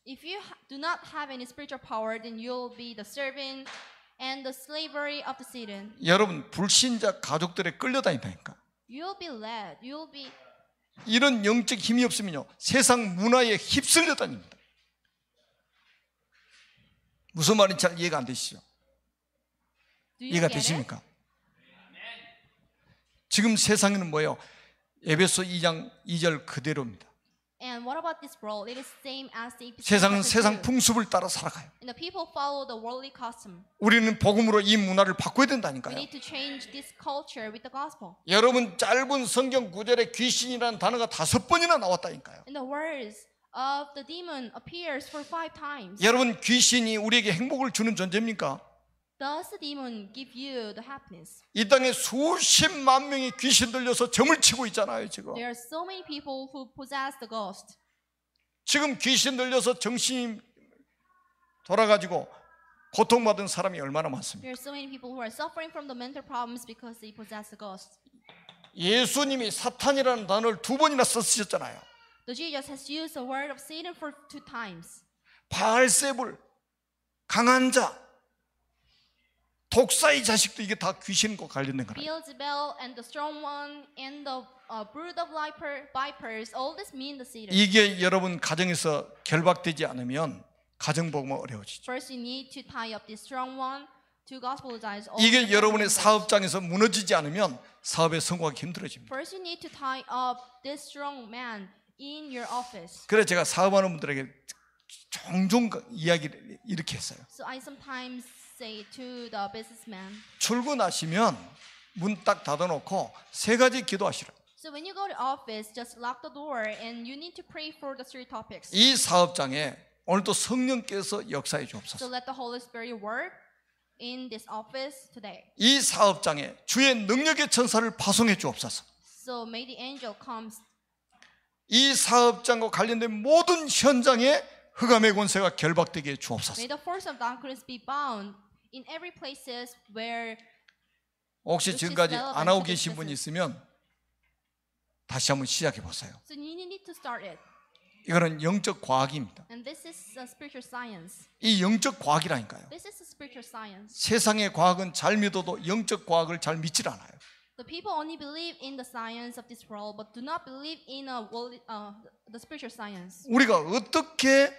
B: If you do not have any spiritual power, then you'll be the servant and the slavery of the Satan.
A: 여러분, 불신자 가족들에 끌려다닌다니까.
B: You'll be led. You'll be
A: 이런 영적 힘이 없으면요, 세상 문화에 휩쓸려 다닙니다. 무슨 말인지 잘 이해가 안 되시죠?
B: Do you
A: 이해가
B: get it?
A: 되십니까? 지금 세상에는 뭐예요? 에베소 2장 2절 그대로입니다.
B: And what about this world? It is same as the
A: 세상은
B: chapter
A: 세상
B: 2.
A: 풍습을 따라 살아가요.
B: And the people follow the worldly custom.
A: 우리는 복음으로 이 문화를 바꿔야
B: We
A: 된다니까요.
B: need to change this culture with the gospel.
A: 여러분, 짧은 성경 구절에 귀신이라는 단어가 5번이나 나왔다니까요.
B: And the words of the demon appears for 5 times.
A: 여러분, 귀신이 우리에게 행복을 주는 존재입니까?
B: Does the demon give you the happiness?
A: 이 땅에 수십만 명이 귀신 들려서 점을 치고 있잖아요. 지금
B: There are so many people who possess the ghost.
A: 지금 귀신 들려서 정신이 돌아가지고 고통받은 사람이 얼마나 많습니까?
B: There are so many people who are suffering from the mental problems because they possess the ghost.
A: 예수님이 사탄이라는 단어를 2번이나 쓰셨잖아요.
B: The Jesus has used the word of Satan for 2 times.
A: 바알세불, 강한 자, 독사의 자식도 이게 다 귀신과 관련된 거예요.
B: Beelzebub and the strong one and the brood of vipers, all this mean the Satan.
A: 이게 여러분 가정에서 결박되지 않으면 가정복음은 어려워지죠.
B: First, you need to tie up this strong one to gospelize all.
A: 이게
B: the
A: 여러분의
B: members.
A: 사업장에서 무너지지 않으면 사업에 성공하기 힘들어집니다.
B: First, you need to tie up this strong man in your office.
A: 그래서 제가 사업하는 분들에게 종종 이야기를 이렇게 했어요.
B: So I sometimes say to the businessman,
A: 출근하시면 문 딱 닫아놓고 세 가지 기도하시라.
B: so when you go to office, just lock the door and you need to pray for the 3 topics.
A: 이 사업장에 오늘도 성령께서 역사해
B: So
A: 주옵소서.
B: let the Holy Spirit work in this office today.
A: 이 사업장에 주의 능력의 천사를 파송해 주옵소서.
B: So may the angel comes.
A: 이 사업장과 관련된 모든 현장에 흑암의 권세가 결박되게 해 주옵소서.
B: May the force of darkness be bound in every places where.
A: 혹시 지금까지 안 하고 계신 분이 있으면 다시 한번 시작해 보세요.
B: So you need to start it.
A: 이거는 영적 과학입니다.
B: And this is a spiritual science.
A: 이 영적 과학이라니까요.
B: This is a spiritual science.
A: 세상의 과학은 잘 믿어도 영적 과학을 잘 믿질 않아요.
B: The people only believe in the science of this world, but do not believe in the spiritual science.
A: 우리가 어떻게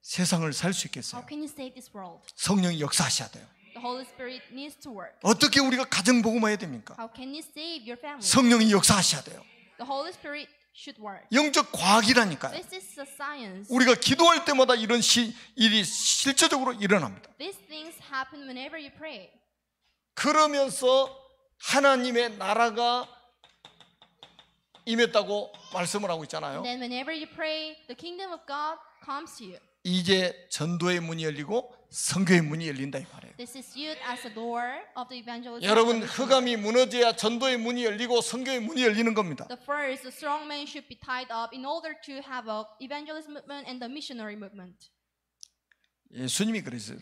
A: 세상을 살 수 있겠어요?
B: How can you save this world?
A: 성령이 역사하셔야 돼요.
B: The Holy Spirit needs to work.
A: 어떻게 우리가 가정 복음해야 됩니까?
B: How can you save your family?
A: 성령이 역사하셔야 돼요.
B: The Holy Spirit should work.
A: 영적 과학이라니까요.
B: This is a science.
A: 우리가 기도할 때마다 이런 일이 실제적으로 일어납니다.
B: These things happen whenever you pray.
A: 그러면서 하나님의 나라가 임했다고 말씀을 하고 있잖아요.
B: Then whenever you pray, the kingdom of God comes to you.
A: 이제 전도의 문이 열리고 선교의 문이 열린다 이 말이에요.
B: This is used as a door of the evangelism.
A: 여러분, 흑암이 무너져야 전도의 문이 열리고 선교의 문이 열리는 겁니다.
B: The first, the strong man should be tied up in order to have a evangelism movement and the missionary movement.
A: 예수님이 그래서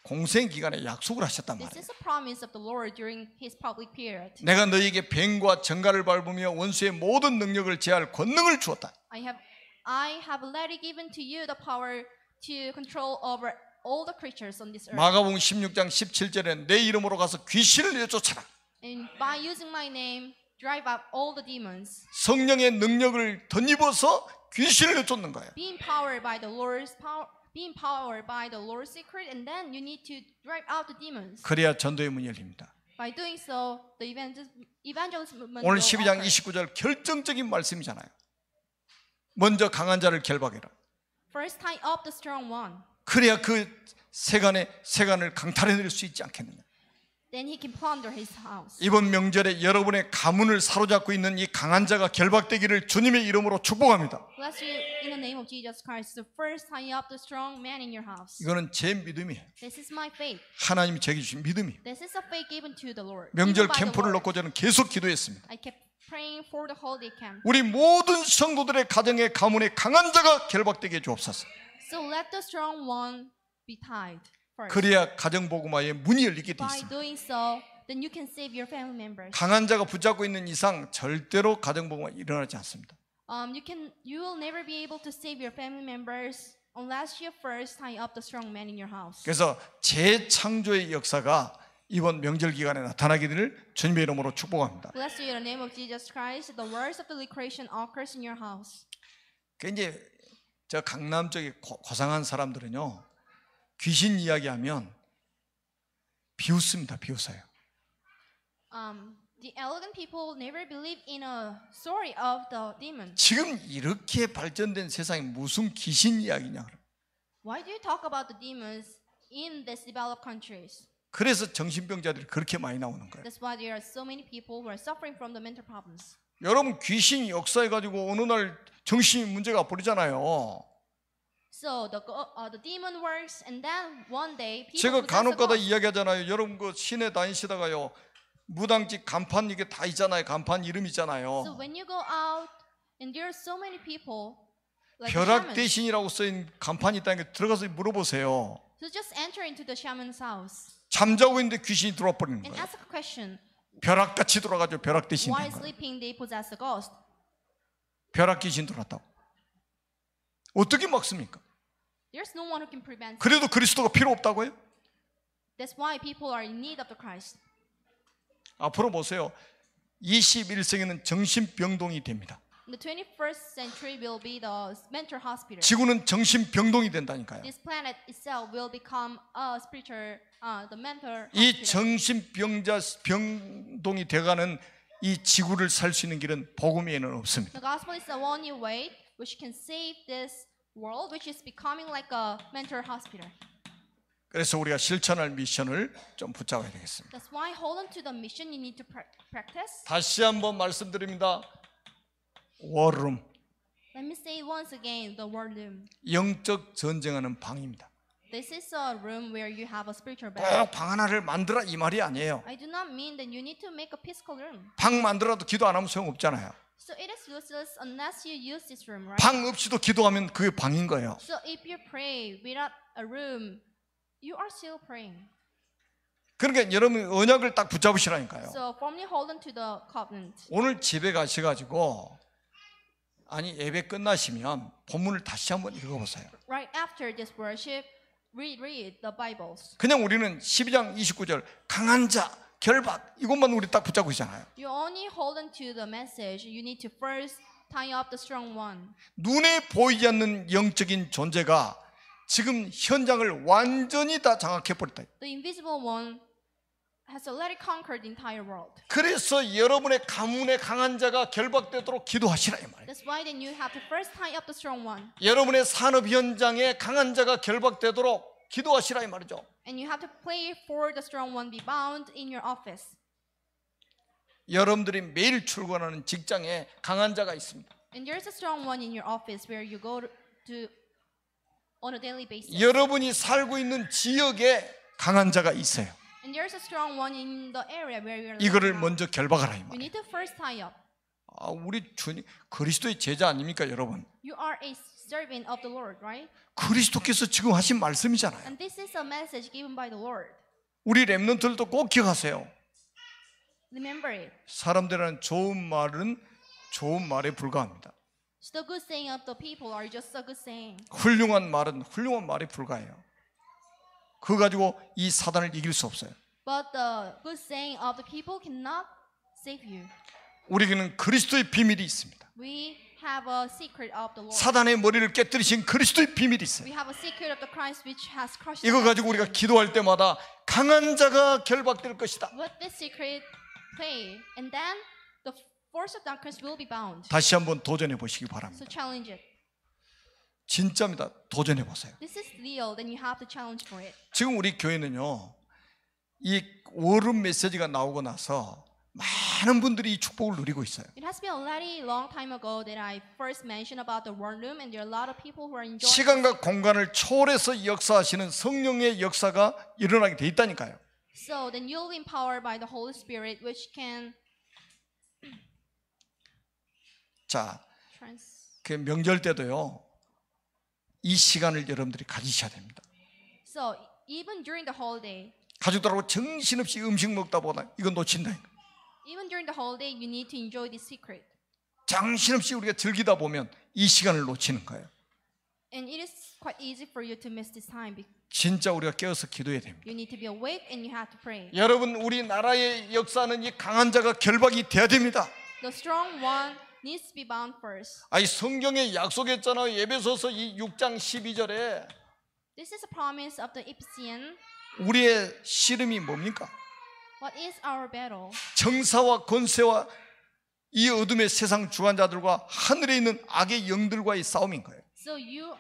A: 공생 기간에 약속을 하셨단
B: This
A: 말이에요.
B: is a promise of the Lord during His public period.
A: 내가 너희에게 뱀과 정갈을 밟으며 원수의 모든 능력을 제할 권능을 주었다.
B: I have already given to you the power to control over all the creatures on this earth.
A: 마가복음 16장 17절에 내 이름으로 가서 귀신을 내쫓아라.
B: And by using my name, drive out all the demons.
A: 성령의 능력을 덧입어서 귀신을 내쫓는 거예요.
B: Be empowered by the Lord's power. Be empowered by the Lord's secret, and then you need to drive out the demons.
A: 그래야 전도의 문이 열립니다.
B: By doing so, the evangelism movement
A: 오늘
B: will
A: 12장
B: occur.
A: 29절 결정적인 말씀이잖아요. 먼저 강한 자를 결박해라.
B: First, tie up the strong one.
A: 그래야 그 세간을 강탈해낼 수 있지 않겠느냐.
B: Then he can plunder his house.
A: 이번 명절에 여러분의 가문을 사로잡고 있는 이 강한 자가 결박되기를 주님의 이름으로 축복합니다.
B: Bless you in the name of Jesus Christ. So first, tie up the strong man in your house.
A: 이거는 제 믿음이에요.
B: This is my faith.
A: 하나님이 제게 주신 믿음이에요.
B: This is a faith given to the Lord.
A: 명절
B: Given by the
A: 캠프를
B: Lord.
A: 놓고 저는 계속 기도했습니다.
B: I kept praying for the holiday camp.
A: 우리 모든 성도들의 가정의 가문에 강한 자가 결박되게 주옵소서.
B: So let the strong one be tied first.
A: 그래야 가정복음화의 문이 열리게 돼
B: By
A: 있습니다.
B: doing so, then you can save your family members.
A: 강한 자가 붙잡고 있는 이상 절대로 가정복음화 일어나지 않습니다.
B: You will never be able to save your family members unless you first tie up the strong man in your house.
A: 그래서 재창조의 역사가 이번 명절 기간에 나타나기를 주님의 이름으로 축복합니다.
B: Bless you in the name of Jesus Christ. The words of the recreation occurs in your house.
A: 그 이제 저 강남 쪽에 고상한 사람들은요 귀신 이야기하면 비웃습니다. 비웃어요.
B: The elegant people never believe in a story of the demon.
A: 지금 이렇게 발전된 세상에 무슨 귀신 이야기냐.
B: Why do you talk about the demons in these developed countries?
A: 그래서 정신병자들이 그렇게 많이 나오는 거예요.
B: That's why there are so many people who are suffering from the mental problems.
A: 여러분 귀신이 역사해가지고 어느 날 정신 문제가 버리잖아요.
B: So the demon works, and then one day people
A: 제가
B: possess a
A: 간혹가다
B: ghost.
A: 이야기하잖아요. 여러분 그 시내 다니시다가요 무당집 간판 이게 다 있잖아요. 간판 이름
B: So
A: 있잖아요.
B: when you go out, and there are so many people, like
A: 벼락
B: shamans.
A: 대신이라고 쓰인 간판이 있다는 게 들어가서 물어보세요.
B: So just enter into the shaman's house
A: 잠자고 있는데 귀신이 들어와 버리는
B: and
A: 거예요.
B: ask a question.
A: 벼락같이 돌아가죠. 벼락 대신
B: While
A: 된 거예요.
B: sleeping, they possess a ghost.
A: 벼락 귀신 들어왔다고. 어떻게 막습니까?
B: There's no one who can prevent it.
A: 그래도 그리스도가 필요 없다고요?
B: That's why people are in need of the Christ.
A: 앞으로 보세요. 21세기는 정신병동이 됩니다.
B: The 21st century will be the mental hospital.
A: 지구는 정신병동이 된다니까요.
B: This planet itself will become a spiritual, the mental
A: 이
B: hospital.
A: 정신병동이 돼가는 이 지구를 살 수 있는 길은 복음 외에는 없습니다.
B: The gospel is the only way which can save this world, which is becoming like a mental hospital.
A: 그래서 우리가 실천할 미션을 좀 붙잡아야 되겠습니다.
B: That's why hold on to the mission you need to practice.
A: 다시 한번 말씀드립니다. 워룸,
B: Let me say it once again, the war room.
A: 영적 전쟁하는 방입니다.
B: This is a room where you have a spiritual battle.
A: 꼭 방 하나를 만들어 이 말이 아니에요.
B: I do not mean that you need to make a physical room.
A: 방 만들어도 기도 안 하면 소용없잖아요.
B: So it is useless unless you use this room, right?
A: 방 없이도 기도하면 그게 방인 거예요.
B: So if you pray without a room, you are still praying.
A: 그러니까 여러분 언약을 딱 붙잡으시라니까요.
B: So firmly hold on to the covenant.
A: 오늘 집에 가셔가지고 아니 예배 끝나시면 본문을 다시 한번 읽어보세요.
B: Right after this worship, read the Bibles.
A: 그냥 우리는 12장 29절 강한 자, 결박 이것만 우리 딱 붙잡고 있잖아요.
B: You only hold on to the message. You need to first tie up the strong one.
A: 눈에 보이지 않는 영적인 존재가 지금 현장을 완전히 다 장악해버렸다.
B: The invisible one has already conquered the entire world.
A: 그래서 여러분의 가문의 강한 자가 결박되도록 기도하시라 이 말이에요.
B: That's why then you have to first tie up the strong one.
A: 여러분의 산업 현장에 강한 자가 결박되도록 기도하시라 이 말이죠.
B: And you have to pray for the strong one be bound in your office.
A: 여러분들이 매일 출근하는 직장에 강한 자가 있습니다.
B: And there's a strong one in your office where you go to on a daily basis.
A: 여러분이 살고 있는 지역에 강한 자가 있어요.
B: And there's a strong one in the area where you're
A: 이거를
B: living now.
A: 먼저 결박하라 이
B: You
A: 말이에요.
B: need to first tie up.
A: 아, 우리 주님 그리스도의 제자 아닙니까, 여러분?
B: You are a servant of the Lord, right?
A: 그리스도께서 지금 하신 말씀이잖아요.
B: And this is a message given by the Lord.
A: 우리 렘넌트들도 꼭 기억하세요.
B: Remember it.
A: 사람들은 좋은 말은 좋은 말에 불과합니다.
B: So the good saying of the people are just a good saying.
A: 훌륭한 말은 훌륭한 말에 불과해요. 그거 가지고 이 사단을 이길 수 없어요.
B: But the good saying of the people cannot save you.
A: 우리에게는 그리스도의 비밀이 있습니다.
B: We have a secret of the Lord.
A: 사단의 머리를 깨뜨리신 그리스도의 비밀이 있어요.
B: We have a secret of the Christ which has crushed
A: 이거
B: the
A: 가지고 우리가 기도할 때마다 강한 자가 결박될 것이다.
B: Let this secret play, and then the force of darkness will be bound.
A: 다시 한번 도전해 보시기 바랍니다.
B: So challenge it.
A: 진짜입니다. 도전해 보세요.
B: This is real, then you have to challenge for it.
A: 지금 우리 교회는요, 이 월름 메시지가 나오고 나서 많은 분들이 이 축복을 누리고 있어요.
B: It has been already long time ago that I first mentioned about the war room, and there are a lot of people who are enjoying.
A: 시간과 공간을 초월해서 역사하시는 성령의 역사가 일어나게 돼 있다니까요.
B: So then you'll be empowered by the Holy Spirit, which can
A: 자,
B: trans.
A: 그 명절 때도요, 이 시간을 여러분들이 가지셔야 됩니다.
B: So even during the holiday,
A: 가족들하고 정신없이 음식 먹다 보다 이거 놓친다.
B: even during the holiday, you need to enjoy this secret.
A: 정신없이 우리가 즐기다 보면 이 시간을 놓치는 거예요.
B: And it is quite easy for you to miss this time.
A: 진짜 우리가 깨어서 기도해야 됩니다.
B: You need to be awake and you have to pray.
A: 여러분, 우리나라의 역사는 이 강한 자가 결박이 돼야 됩니다.
B: The strong one needs to be bound first.
A: 아니 성경에 약속했잖아요. 에베소서 이 6장 12절에
B: This is a promise of the Ephesians.
A: 우리의 씨름이 뭡니까?
B: What is our battle?
A: 정사와 권세와 이 어둠의 세상 주관자들과 하늘에 있는 악의 영들과의 싸움인 거예요.
B: So you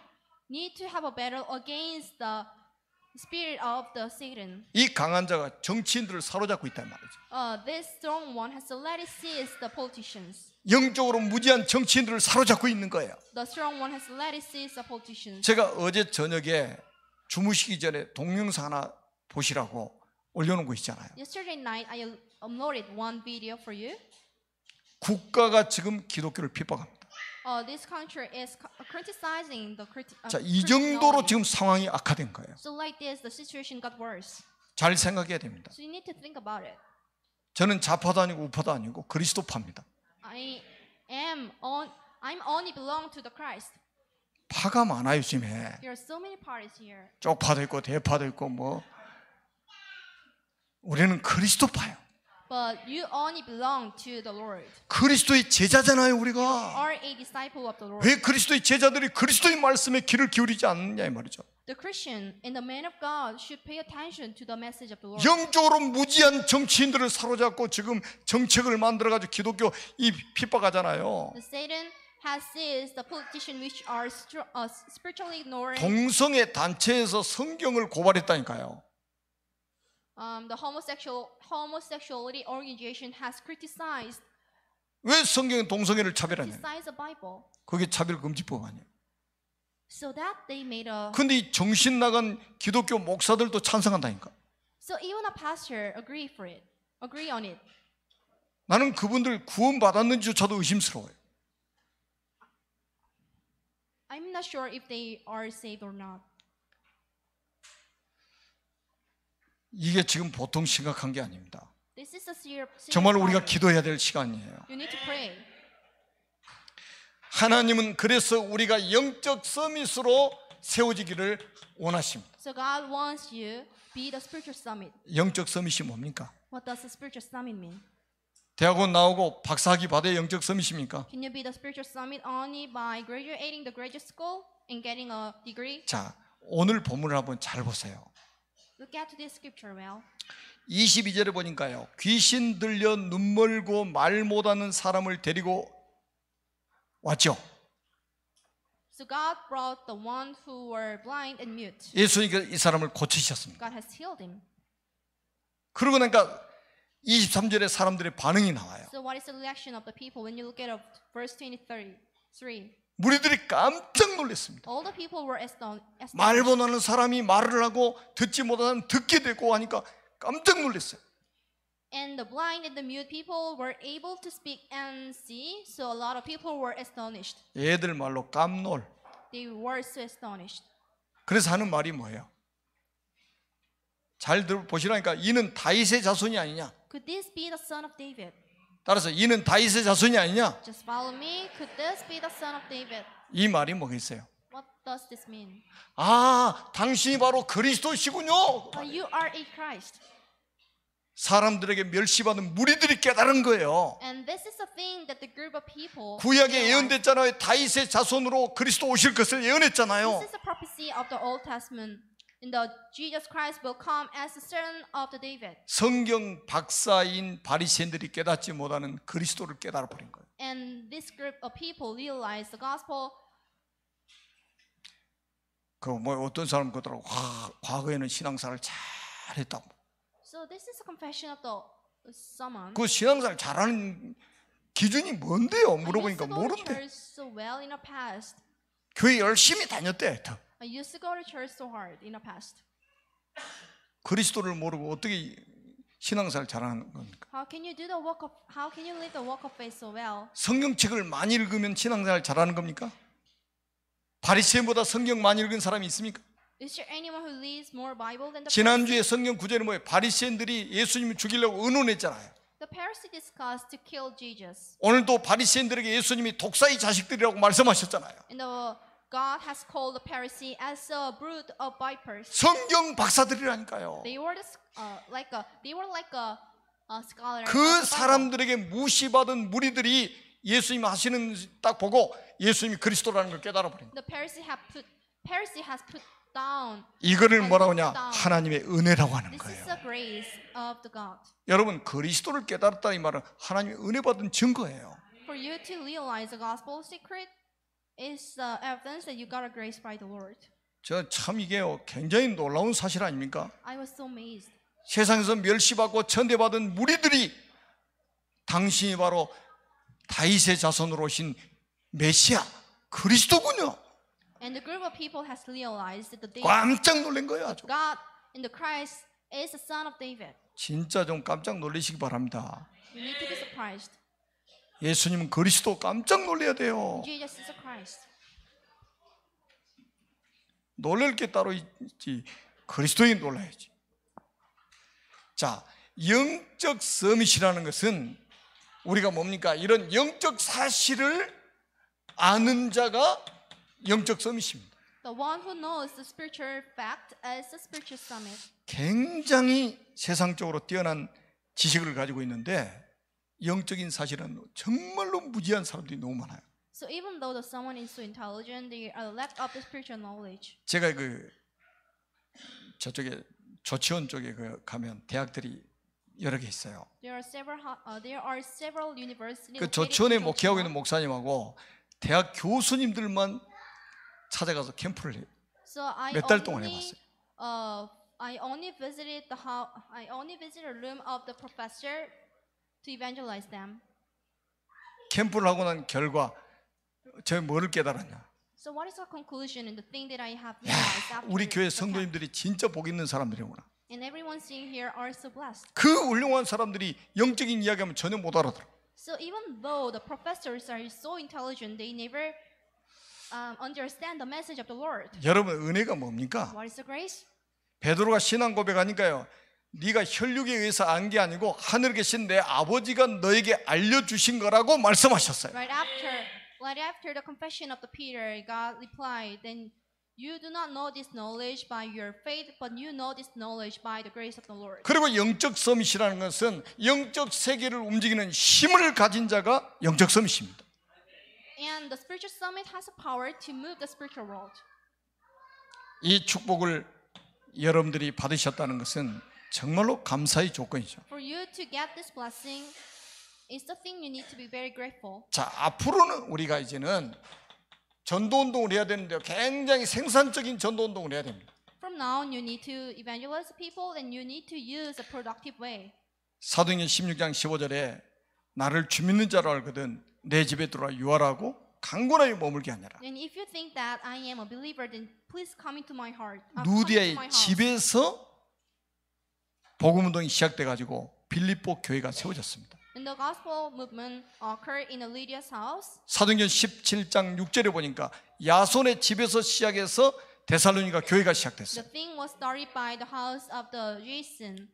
B: need to have a battle against the spirit of the Satan.
A: 이 강한 자가 정치인들을 사로잡고 있단 말이죠.
B: This strong one has already seized the politicians.
A: 영적으로 무지한 정치인들을 사로잡고 있는 거예요.
B: The strong one has already seized the politicians.
A: 제가 어제 저녁에 주무시기 전에 동영상 하나 보시라고 올려놓은 거 있잖아요.
B: Yesterday night, I uploaded one video for you.
A: 국가가 지금 기독교를 핍박합니다.
B: This country is criticizing the
A: 자, 이 정도로 지금 상황이 악화된 거예요.
B: So like this, the situation got worse.
A: 잘 생각해야 됩니다.
B: So you need to think about it.
A: 저는 좌파도 아니고 우파도 아니고 그리스도파입니다.
B: I'm only belong to the Christ.
A: 파가 많아요 요즘에.
B: There are so many parties here.
A: 쪽파도 있고 대파도 있고 뭐. 우리는 그리스도파예요.
B: But you only belong to the Lord.
A: 그리스도의 제자잖아요 우리가.
B: Are a disciple of the Lord.
A: 왜 그리스도의 제자들이 그리스도의 말씀에 귀를 기울이지 않느냐 이 말이죠.
B: The Christian and the man of God should pay attention to the message of the Lord.
A: 영적으로 무지한 정치인들을 사로잡고 지금 정책을 만들어가지고 기독교 이 핍박하잖아요.
B: The Satan has seized the politicians which are spiritually ignorant.
A: 동성애 단체에서 성경을 고발했다니까요.
B: The homosexuality organization has criticized
A: 왜 성경은 동성애를 차별하냐?
B: the Bible,
A: 그게 차별금지법 아니에요.
B: so that they made a.
A: 근데 이 정신 나간 기독교 목사들도 찬성한다니까.
B: So even a pastor agree on it.
A: 나는 그분들 구원받았는지조차도 의심스러워요.
B: I'm not sure if they are saved or not.
A: 이게 지금 보통 심각한 게 아닙니다.
B: This is a serious
A: 정말 우리가
B: problem.
A: 기도해야 될 시간이에요.
B: You need to pray.
A: 하나님은 그래서 우리가 영적 서밋으로 세워지기를 원하십니다.
B: So God wants you be the spiritual summit.
A: 영적 서밋이 뭡니까?
B: What does the spiritual summit mean?
A: 대학원 나오고 박사학위 받아야 영적 서밋입니까?
B: Can you be the spiritual summit only by graduating the graduate school and getting a degree?
A: 자, 오늘 본문을 한번 잘 보세요.
B: Look at this scripture well.
A: 22절에 보니까요. 귀신 들려 눈 멀고 말 못하는 사람을 데리고 왔죠.
B: So God brought the one who were blind and mute.
A: 예수님께서 이 사람을 고치셨습니다.
B: God has healed him.
A: 그러고 나니까 23절에 사람들의 반응이 나와요.
B: So what is the reaction of the people when you look at verse 23?
A: 무리들이 깜짝 놀랐습니다.
B: All the people were astonished.
A: 말 못하는 사람이 말을 하고 듣지 못하는 사람이 듣게 되고 하니까 깜짝 놀랐어요.
B: And the blind and the mute people were able to speak and see, so a lot of people were astonished.
A: 얘들 말로 깜놀.
B: They were so astonished.
A: 그래서 하는 말이 뭐예요? 잘 보시라니까 이는 다윗의 자손이 아니냐?
B: Could this be the son of David?
A: 따라서 이는 다윗의 자손이 아니냐?
B: Just follow me. Could this be the son of David?
A: 이 말이 뭐겠어요?
B: What does this mean?
A: 아, 당신이 바로 그리스도시군요.
B: You are a Christ.
A: 사람들에게 멸시받은 무리들이 깨달은 거예요.
B: And this is the thing that the group of people
A: 구약에
B: realized.
A: 예언됐잖아요. 다윗의 자손으로 그리스도 오실 것을 예언했잖아요.
B: This is a prophecy of the Old Testament. And the Jesus Christ will come as the son of the David.
A: 성경 박사인 바리새인들이 깨닫지 못하는 그리스도를 깨달아 버린 거예요.
B: And this group of people realized the gospel.
A: 그 뭐 어떤 사람 그러더라고. 과거에는 신앙생활을 잘했다고.
B: So this is a confession of the someone.
A: 그 신앙생활 잘하는 기준이 뭔데요? 물어보니까
B: I used to go to
A: 모른대.
B: church so well in the past.
A: 교회 열심히 다녔대.
B: I used to go to church so hard in the past.
A: 그리스도를 모르고 어떻게 신앙생활 잘하는 겁니까?
B: How can you live the walk of faith so well?
A: 성경책을 많이 읽으면 신앙생활 잘하는 겁니까? 바리새인보다 성경 많이 읽은 사람이 있습니까?
B: Is there anyone who reads more Bible than the
A: 지난주에
B: Pharisee?
A: 성경 구절이 뭐예요? 바리새인들이 예수님을 죽이려고 의논했잖아요.
B: The Pharisee discussed to kill Jesus.
A: 오늘도 바리새인들에게 예수님이 독사의 자식들이라고 말씀하셨잖아요.
B: And God has called the Pharisee as a brood of vipers.
A: 성경 박사들이라니까요.
B: They were like a scholar.
A: 그 사람들에게 무시받은 무리들이 예수님 하시는 딱 보고 예수님이 그리스도라는 걸 깨달아 버린 거예요.
B: The Pharisee has put down.
A: 이거를 뭐라고 하냐? 하나님의 은혜라고 하는
B: This is
A: 거예요.
B: the grace of the God.
A: 여러분 그리스도를 깨달았다 이 말은 하나님의 은혜 받은 증거예요.
B: For you to realize the gospel secret is the evidence that you got a grace by the Lord.
A: 저 참 이게 굉장히 놀라운 사실 아닙니까?
B: I was so amazed.
A: 세상에서 멸시받고 천대받은 무리들이 당신이 바로 다윗의 자손으로 오신 메시아 그리스도군요.
B: And the group of people has realized that the
A: 깜짝 놀란 거예요. 아주.
B: God in the Christ is the son of David.
A: 진짜 좀 깜짝 놀라시기 바랍니다.
B: You need to be surprised.
A: 예수님은 그리스도 깜짝 놀라야 돼요.
B: Jesus is a Christ.
A: 놀랄 게 따로 있지. 그리스도인 놀라야지. 자, 영적 서밋이라는 것은 우리가 뭡니까? 이런 영적 사실을 아는 자가 영적 서밋입니다.
B: The one who knows the spiritual fact is the spiritual summit.
A: 굉장히 세상적으로 뛰어난 지식을 가지고 있는데 영적인 사실은 정말로 무지한 사람들이 너무 많아요.
B: So even though the someone is so intelligent, they are lack of the spiritual knowledge.
A: 제가 저쪽에 조치원 쪽에 가면 대학들이 여러 개 있어요.
B: There are several universities.
A: 그 조치원에 목회하고 있는 목사님하고 대학 교수님들만 찾아가서 캠프를 해요.
B: So
A: 몇 달 동안 해봤어요.
B: I only visited I only visited a room of the professor to evangelize them.
A: 캠프를 하고 난 결과 저 뭐를 깨달았냐?
B: So what is the conclusion and the thing that I have
A: 야,
B: realized after
A: 우리 교회
B: the camp?
A: 성도님들이 진짜 복 있는 사람들이구나.
B: And everyone sitting here are so blessed.
A: 그 훌륭한 사람들이 영적인 이야기하면 전혀 못 알아들어.
B: So even though the professors are so intelligent, they never understand the message of the Lord.
A: 여러분 은혜가 뭡니까?
B: What is the grace?
A: 베드로가 신앙 고백하니까요. 네가 혈육에 의해서 안 게 아니고 하늘에 계신 내 아버지가 너에게 알려주신 거라고 말씀하셨어요.
B: Right after the confession of the Peter, God replied, "Then you do not know this knowledge by your faith, but you know this knowledge by the grace of the Lord."
A: 그리고 영적 서밋이라는 것은 영적 세계를 움직이는 힘을 가진 자가 영적 서밋입니다.
B: And the spiritual summit has a power to move the spiritual world.
A: 이 축복을 여러분들이 받으셨다는 것은 정말로 감사의 조건이죠.
B: For you to get this blessing is the thing you need to be very grateful.
A: 자, 앞으로는 우리가 이제는 전도운동을 해야 되는데요. 굉장히 생산적인 전도운동을 해야 됩니다.
B: From now on, you need to evangelize people and you need to use a productive way.
A: 사도행전 16장 15절에 나를 주 믿는 자로 알거든 내 집에 들어와 유하라고 강권하게 머물게 하느라.
B: And if you think that I am a believer, then please come into my heart.
A: 누디아의 집에서 복음운동이 시작돼 가지고 빌립보 교회가 세워졌습니다.
B: And the gospel movement occurred in Lydia's house.
A: 사도행전 17장 6절에 보니까 야손의 집에서 시작해서 데살로니가 교회가 시작됐어요.
B: The thing was started by the house of the Jason.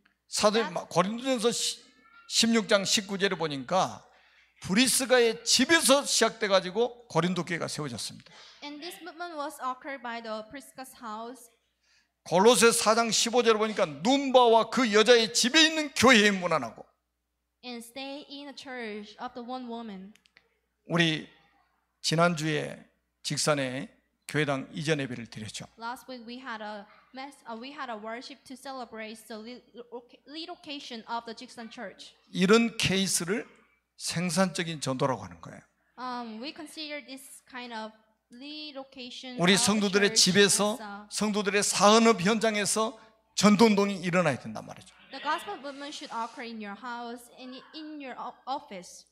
A: 고린도전서 16장 19절에 보니까 브리스가의 집에서 시작돼 가지고 고린도 교회가 세워졌습니다.
B: And this movement was occurred by the Prisca's house.
A: 골로새 4장 15절에 보니까 눈바와 그 여자의 집에 있는 교회에 문안하고
B: And stay in the church of the one woman.
A: 우리 지난주에 직산에 교회당 이전 예배를 드렸죠.
B: Last week we had a worship to celebrate the relocation of the Jiksan Church.
A: 이런 케이스를 생산적인 전도라고 하는 거예요.
B: We consider this kind of relocation.
A: 우리
B: of
A: 성도들의
B: church
A: 집에서
B: as,
A: 성도들의 사은업 현장에서 전도운동이 일어나야 된단 말이죠.
B: the gospel movement should occur in your house and in your office.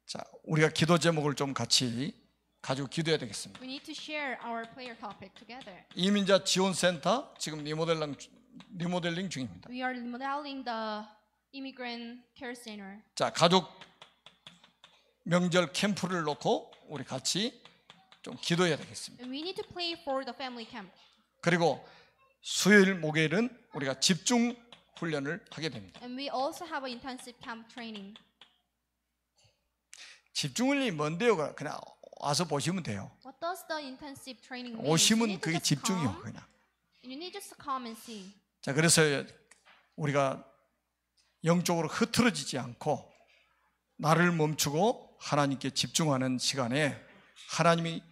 A: 자, 우리가 기도 제목을 좀 같이 가지고 기도해야 되겠습니다.
B: We need to share our prayer topic together.
A: 이민자 지원센터 지금 리모델링 중입니다.
B: We are remodeling the immigrant care center.
A: 자, 가족 명절 캠프를 놓고 우리 같이 좀 기도해야 되겠습니다.
B: And we need to pray for the family camp.
A: 그리고 수요일 목요일은 우리가 집중 훈련을 하게 됩니다.
B: And we also have an intensive camp training.
A: 집중 훈련이 뭔데요? 그냥 와서 보시면 돼요.
B: What does the intensive training mean? You
A: 오시면
B: need to
A: 그게
B: just
A: 집중이요,
B: come.
A: 그냥.
B: You need just to come and see.
A: 자, 그래서 우리가 영적으로 흐트러지지 않고 나를 멈추고 하나님께 집중하는 시간에 하나님이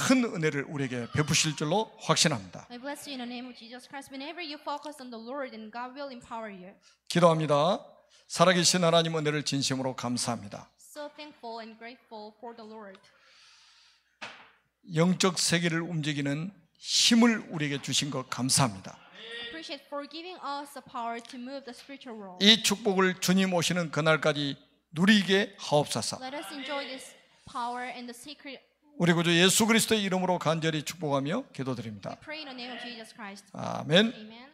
A: 큰 은혜를 우리에게 베푸실 줄로 확신합니다.
B: I bless you in the name of Jesus Christ. Whenever you focus on the Lord, and God will empower you.
A: 기도합니다. 살아계신 하나님 은혜를 진심으로 감사합니다.
B: So thankful and grateful for the Lord.
A: 영적 세계를 움직이는 힘을 우리에게 주신 것 감사합니다.
B: Appreciate for giving us the power to move the spiritual world.
A: 이 축복을 주님 오시는 그날까지 누리게 하옵소서.
B: Let us enjoy this power and the secret.
A: 우리 구주 예수 그리스도의 이름으로 간절히 축복하며 기도드립니다.
B: We pray in the name of Jesus Christ.
A: 아멘.
B: Amen.